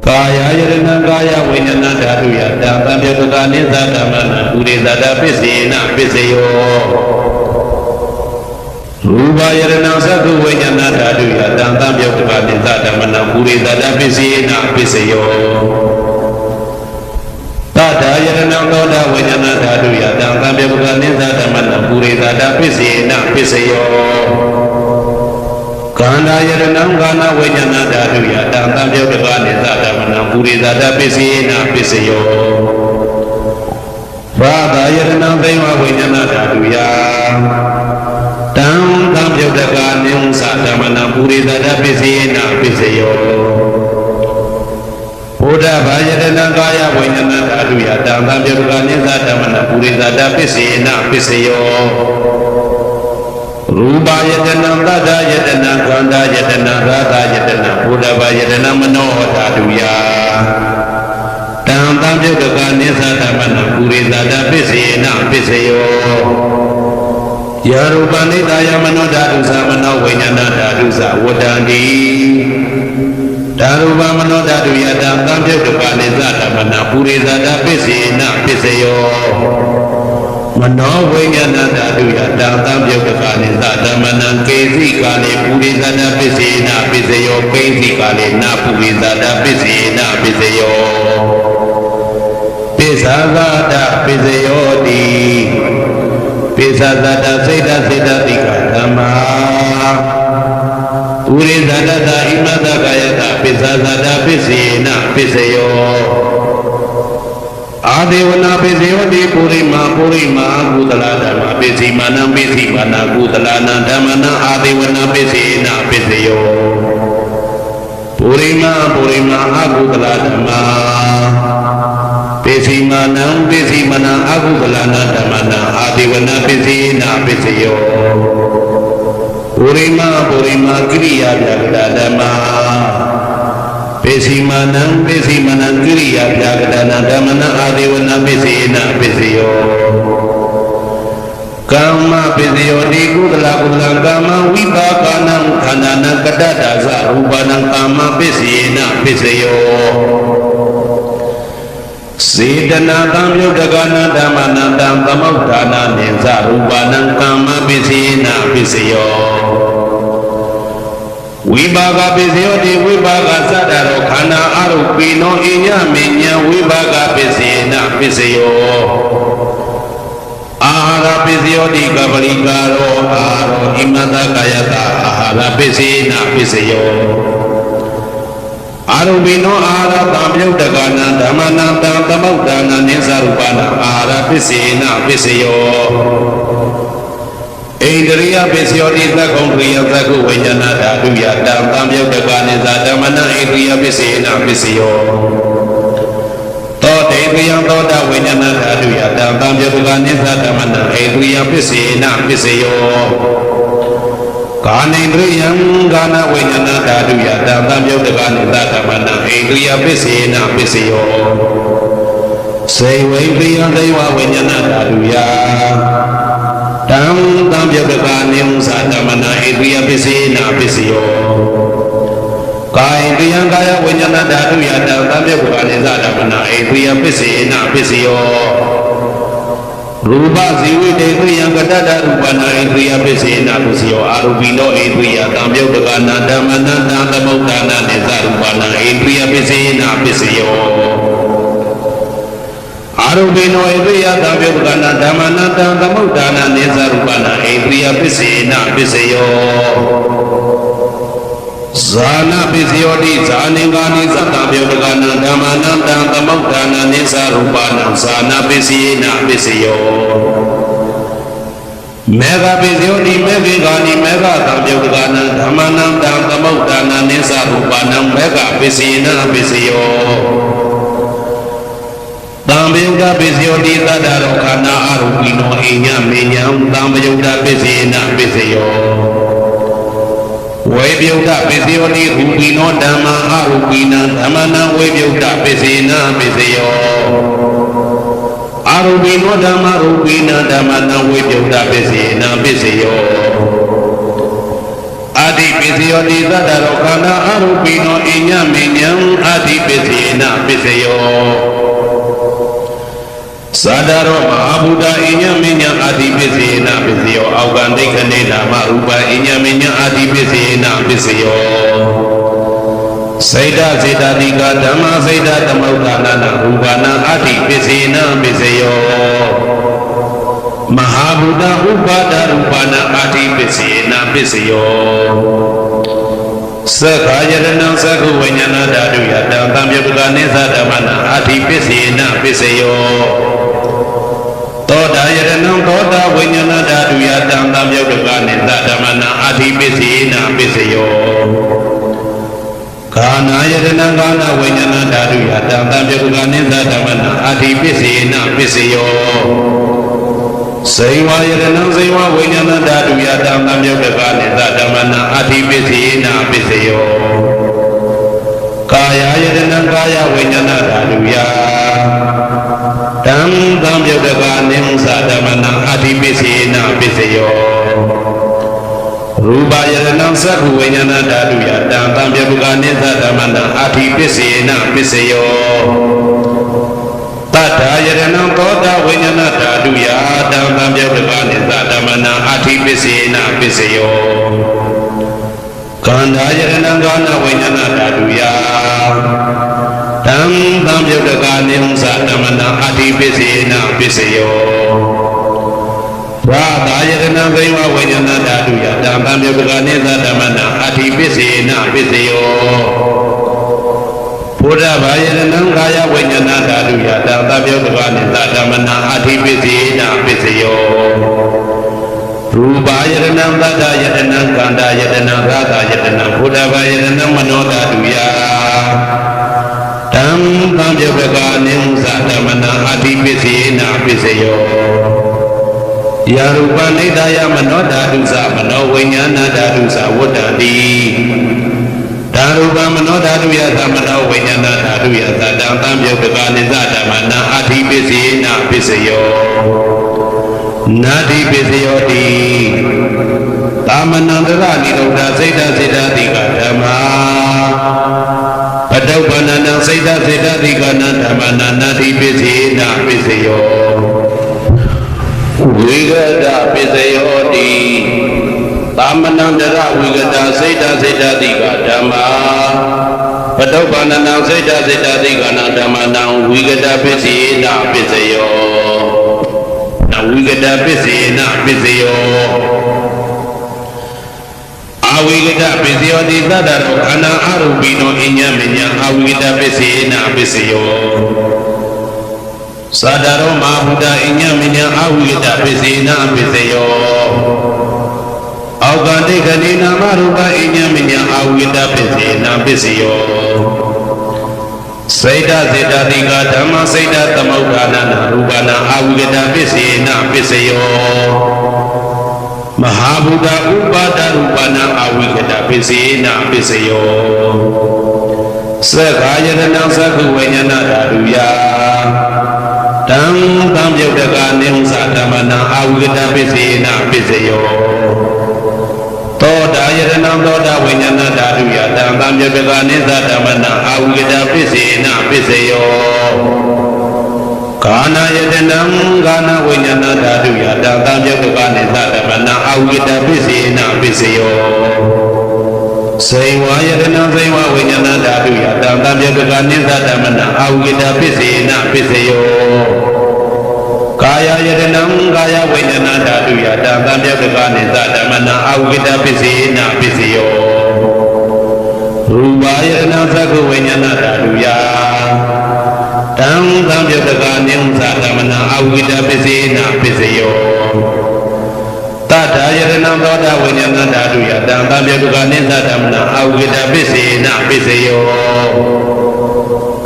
ကာယယရဏံကာယဝိညာဏဓာတုယတံတံပြုတ်တကနိသဓမ္မနပုရိသတာပိစေနပိစယောရူပယရဏံသက္ခုဝိညာဏဓာတုယတံတံပြုတ်တကနိသဓမ္မနပုရိသတာပိစေနပိစယောတထာယရဏံသောတာဝိညာဏဓာတုယတံသံပြုတ်တကနိသဓမ္မနပုရိသတာပိစေနပိစယောကန္တာယရဏံကာနဝိညာဏဓာတုယတံသံပြုတ်တကနိသဓမ္မနပုရိသတာပိစေနပိစယောဘာသာယရဏံသိဝဝိညာဏဓာတုယတံသံပြုတ်တကနိသဓမ္မနပုရိသတာပိစေနပိစယောဘုဒ္ဓဘာယတနာကာယဝိညာဏဓာတုယတံသံပြုတ်တကနိသဓမ္မနပုရိသတာပိစေနပိစယောရူပယတနာသတ္တယတနာခန္ဓာယတနာရာသယတနာဘုဒ္ဓဘာယတနာမနောဓာတုယတံသံပြုတ်တကနိသဓမ္မနပုရိသတာပိစေနပိစယောယရူပနိတယမနောဓာတုသမနောဝိညာဏဓာတုသဝတ္တန္တိဓာရူပမနောဓာတုယတံသံပြုတ်တကနိသဓမ္မနပုရိသတာပိစေနပိစယောမနောဝိညာဏဓာတုယတံသံပြုတ်တကနိသဓမ္မနကေသိကာလေပုရိသတာပိစေနပိစယောပိသိကာလေနပုရိသတာပိစေနပိစယောပိသဇာတပိစယောတိပိသဇာတစေတတိကဓမ္မာပုရိသတတဣမတကာယတပိသဇာတပိစေနပိစယောအာဒေဝနာပိစယောတိပုရိမာကုသလဓမ္မပိစိမနံကုသလနာဓမ္မနံအာဒေဝနာပိစေနပိစယောပုရိမာအာကုသလဓမ္မပိစိမနံအာကုသလနာဓမ္မနံအာဒေဝနာပိစေနပိစယောပုရိမာကိရိယာဗျာကတဓမ္မပိစိမနံကိရိယာဗျာကတနာဓမ္မနံအာဒေဝနာပိစေနပိစယောကမ္မပိစယောတိကုသလကာမဝိပါကနံဝ ခန္ဓာနံကတ္တဒါဇရူပနံကာမပစ္စယေနပစ္စယောစေတနာတံမြုတ်တကနာဓမ္မနံတံသမုဋ္ဌာနာနိသရူပနံကာမပစ္စယေနပစ္စယောဝိပါကပစ္စယောတိဝိပါကသတ္တရောခန္ဓာအရုပိနောအိညမေညာဝိပါကပစ္စယေနပစ္စယောအာဟာရပစ္စယောတိကပလိကာရောအာရောဣမတကာယတာအာဟာရပစ္စယေနပစ္စယောအာရုပိနောအာဟာရတံမြုတ်တကနာဓမ္မနံတံသမုဋ္ဌာနာနိသရူပနာအာဟာရပစ္စယေနပစ္စယောဣန္ဒရိယပစ္စယောတိသက္ကုံပရိယသက္ကုဝိညာဏဓာတုယတံသံမြုတ်တကနိသဓမ္မနံဣန္ဒရိယပစ္စယေနပစ္စယောသောတေကယံသောတဝိညာဏဓာတုယတံသံမြုတ်တကနိသဓမ္မနံဣန္ဒရိယပစ္စယေနပစ္စယောကာနိန္ဒရိယံကာနဝိညာဏဓာတုယတံသံမြုတ်တကနိသဓမ္မနံဣန္ဒရိယပစ္စယေနပစ္စယောစေဝိပရိယသေဝဝိညာဏဓာတုယတံသံမြုတ်တကနိသဓမ္မနံဣန္ဒရိယပစ္စယေနပစ္စယောကာယိတယံကာယဝိညာဏဓာတုယတံသံမြုတ်တကနိသဓမ္မနံဣန္ဒရိယပစ္စယေနပစ္စယောရူပဇီဝိတေကယံကတ္တရူပနာဣန္ဒရိယပစ္စယေနပစ္စယောအာရူပိနောဣန္ဒရိယသံမြုတ်တကနာဓမ္မနံတံသမုဋ္ဌာနာနိသရူပနာဣန္ဒရိယပစ္စယေနပစ္စယောအာရူပိနောဣန္ဒရိယသံမြုတ်တကနာဓမ္မနံတံသမုဋ္ဌာနာနိသရူပနာဣန္ဒရိယပစ္စယေနပစ္စယောဇာနာပစ္စယောတိဇာနိကာနိသတ္တမြုတ်တကနာဓမ္မနံတံသမုဋ္ဌာနာနိသရူပနာဇာနာပစ္စယေနပစ္စယောမေဃပစ္စယောတိမေဃေကာနိမေဃသံမြုတ်တကနာဓမ္မနံတံသမုဋ္ဌာနာနိသရူပနာမေဃပစ္စယေနပစ္စယောသံမြုတ်တပစ္စယောတိသတ္တရောခန္ဓာအရုပိနောအိညမေညံသံမြုတ်တပစ္စယေနပစ္စယောဝေပြုတ်တပစ္စယောတိရူပိနောဓမ္မာအရူပိနံဓမ္မနံဝေပြုတ်တပစ္စေနပစ္စယောအရူပိနောဓမ္မာရူပိနံဓမ္မနံဝေပြုတ်တပစ္စေနပစ္စယောအာတိပစ္စယောတိသတ္တရောခန္ဓာအရူပိနောအိညမေညံအာတိပစ္စေနပစ္စယောသာဒရောမဟာဗုဒ္ဓအိညမေညအာတိပစ္စေနပစ္စယောအောက်ကံဒိဋ္ဌနေဓမ္မရူပအိညမေညအာတိပစ္စေနပစ္စယောစေတစေတတိကဓမ္မစေတသမုဋ္ဌာနာရူပနာအာတိပစ္စေနပစ္စယောမဟာဗုဒ္ဓဥပါဒရူပနာအာတိပစ္စေနပစ္စယောသက္ခာယတနံသက္ခုဝိညာဏဓာတုယတံသံမြုတ်တကနိသဓမ္မနာအာတိပစ္စေနပစ္စယောသောတာယတနံသောတာဝိညာဏဓာတုယတံသံမြုတ်တကနိသဓမ္မနာအာတိပစ္စေနပစ္စယောကာနာယတနံကာနဝိညာဏဓာတုယတံသံမြုတ်တကနိသဓမ္မနာအာတိပစ္စေနပစ္စယောစေဝါယတနံစေဝဝိညာဏဓာတုယတံသံမြုတ်တကနိသဓမ္မနာအာတိပစ္စေနပစ္စယောကာယယတနံကာယဝိညာဏဓာတုယတံသံမြုတ်တကနိသဓမ္မနာအာတိပစ္စေနပစ္စယောရူပယတနံသက္ခုဝိညာဏဓာတုယတံသံမြုတ်တကနိသဓမ္မနာအာတိပစ္စေနပစ္စယောတတ္ထာယတနံသောတာဝိညာဏဓာတုယတံသံမြုတ်တကနိသဓမ္မနာအာတိပစ္စေနပစ္စယောကန္ဓာယတနံကာနဝိညာဏဓာတုယတံသံမြုတ်တကနိသဓမ္မနာအာတိပစ္စေနပစ္စယောရာသာယတနံသေဝဝိညာဏဓာတုယတံသံမြုတ်တကနိသဓမ္မနာအာတိပစ္စေနပစ္စယောဘုဒ္ဓဘာယတနံကာယဝိညာဏဓာတုယတံသံမြုတ်တကနိသဓမ္မနာအာတိပစ္စေနပစ္စယောရူပယတနံသတ္တယတနံကန္တာယတနံသာသယတနံဘုဒ္ဓဘာယတနံမနောဓာတုယတံသံမြုတ်တကနိသဓမ္မနာအာတိပစ္စေနပစ္စယောယာရူပနိဒာယမနောဓာတုသမနောဝိညာဏဓာတုသဝတ္တတိဓာရူပမနောဓာတုယသမနောဝိညာဏဓာတုယသတ္တံသံမြုတ်တကနိသဓမ္မနာအာတိပစ္စေနပစ္စယောနာတိပစ္စယောတိသာ မနန္တရနိရောဓစိတ်ဓာစေတသိကဓမ္မာပတုပ္ပန္နံစိတ်ဓာစေတသိကနဓမ္မနာနာတိပစ္စေနာပစ္စယောဝိဂဒပစ္စယောတိသာမနန္တရဝိဂဒစိတ်ဓာစေတသိကဓမ္မာပတုပ္ပန္နံစိတ်ဓာစေတသိကနဓမ္မနာဝိဂဒပစ္စေနာပစ္စယောဝိကတပစ္စေနပစ္စယောအဝိကတပစ္စယောတိသတ္တရောခန္ဓာအရူပိနောအညမညာအဝိကတပစ္စေနပစ္စယောသတ္တရောမဟာဗုဒ္ဓအညမညာအဝိကတပစ္စေနပစ္စယောအောကတိခဏိနာမရူပအညမညာအဝိကတပစ္စေနပစ္စယောစိတ်ဓာစေတသိကဓမ္မစိတ်ဓာသမုဋ္ဌာနာရူပနာအာဝိကတပစ္စေနပစ္စယောမဟာဗုဒ္ဓဥပါဒရူပနာအာဝိကတပစ္စေနပစ္စယောသက္ခာယတနာသက္ခုဝိညာဏဓာတုယတံသံယုတ်တကနေဥ္စာဓမ္မနာအာဝိကတပစ္စေနပစ္စယောသောတာယတနာသောတာဝိညာဏဓာတုယတံသံယုတ်တကနေသဓမ္မနာအာဝိကတပစ္စေနပစ္စယောကာနာယတနံကာနဝိညာဏဓာတုယတံသံယုတ်တကနေသဓမ္မနာအာဝိကတပစ္စေနပစ္စယောစေဝါယတနံစေဝဝိညာဏဓာတုယတံသံယုတ်တကနေသဓမ္မနာအာဝိကတပစ္စေနပစ္စယောကာယယတနံကာယဝိညာဏဓာတုယတံသံယုတ်တကနေသဓမ္မနာအာဝိကတပစ္စေနပစ္စယောရူပယတနံသက္ခဝိညာဏဓာတုယတံသံယုတ်တကနေဥ္စာဓမ္မနာအာဝိကတပစ္စေနပစ္စယောတတ္ထာယတနံသောတာဝိညာဏဓာတုယတံသံယုတ်တကနေသဓမ္မနာအာဝိကတပစ္စေနပစ္စယော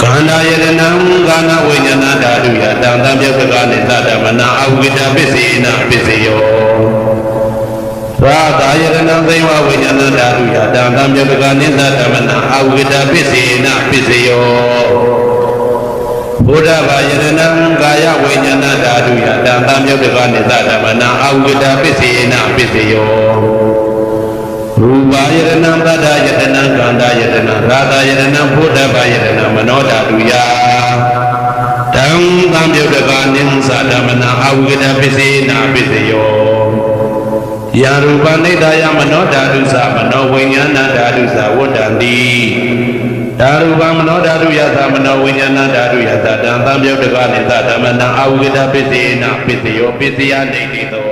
ခန္ဓာယတနံကာနဝိညာဏဓာတုယတံသံယုတ်တကနေသဓမ္မနာအာဝိကတပစ္စေနပစ္စယောရာဂာယတနံသိဝဝိညာဏဓာတုယတံသံယုတ်တကနေသဓမ္မနာအာဝိကတပစ္စေနပစ္စယောဘုဒ္ဓဘာယတနံကာယဝိညာဏဓာတုယတံသံယုတ်တကနေသဓမ္မနာအာဝိကတပစ္စေနပစ္စယောရူပယတနံသတ္တယတနံကန္တာယတနံရာဂယတနံဘုဒ္ဓဘာယတနံမနောဓာတုယတံသံယုတ်တကနေသဓမ္မနာအာဝိကတပစ္စေနပစ္စယောယာရူပနိဒာယမနောဓာတုသမနောဝိညာဏဓာတုသဝတ္တံတိဓာရူပမနောဓာတုယသမနောဝိညာဏဓာတုယသတံသံယုတ်တကနေသဓမ္မနာအာဝိကတပစ္စေနပစ္စယောပစ္စယနေတိသော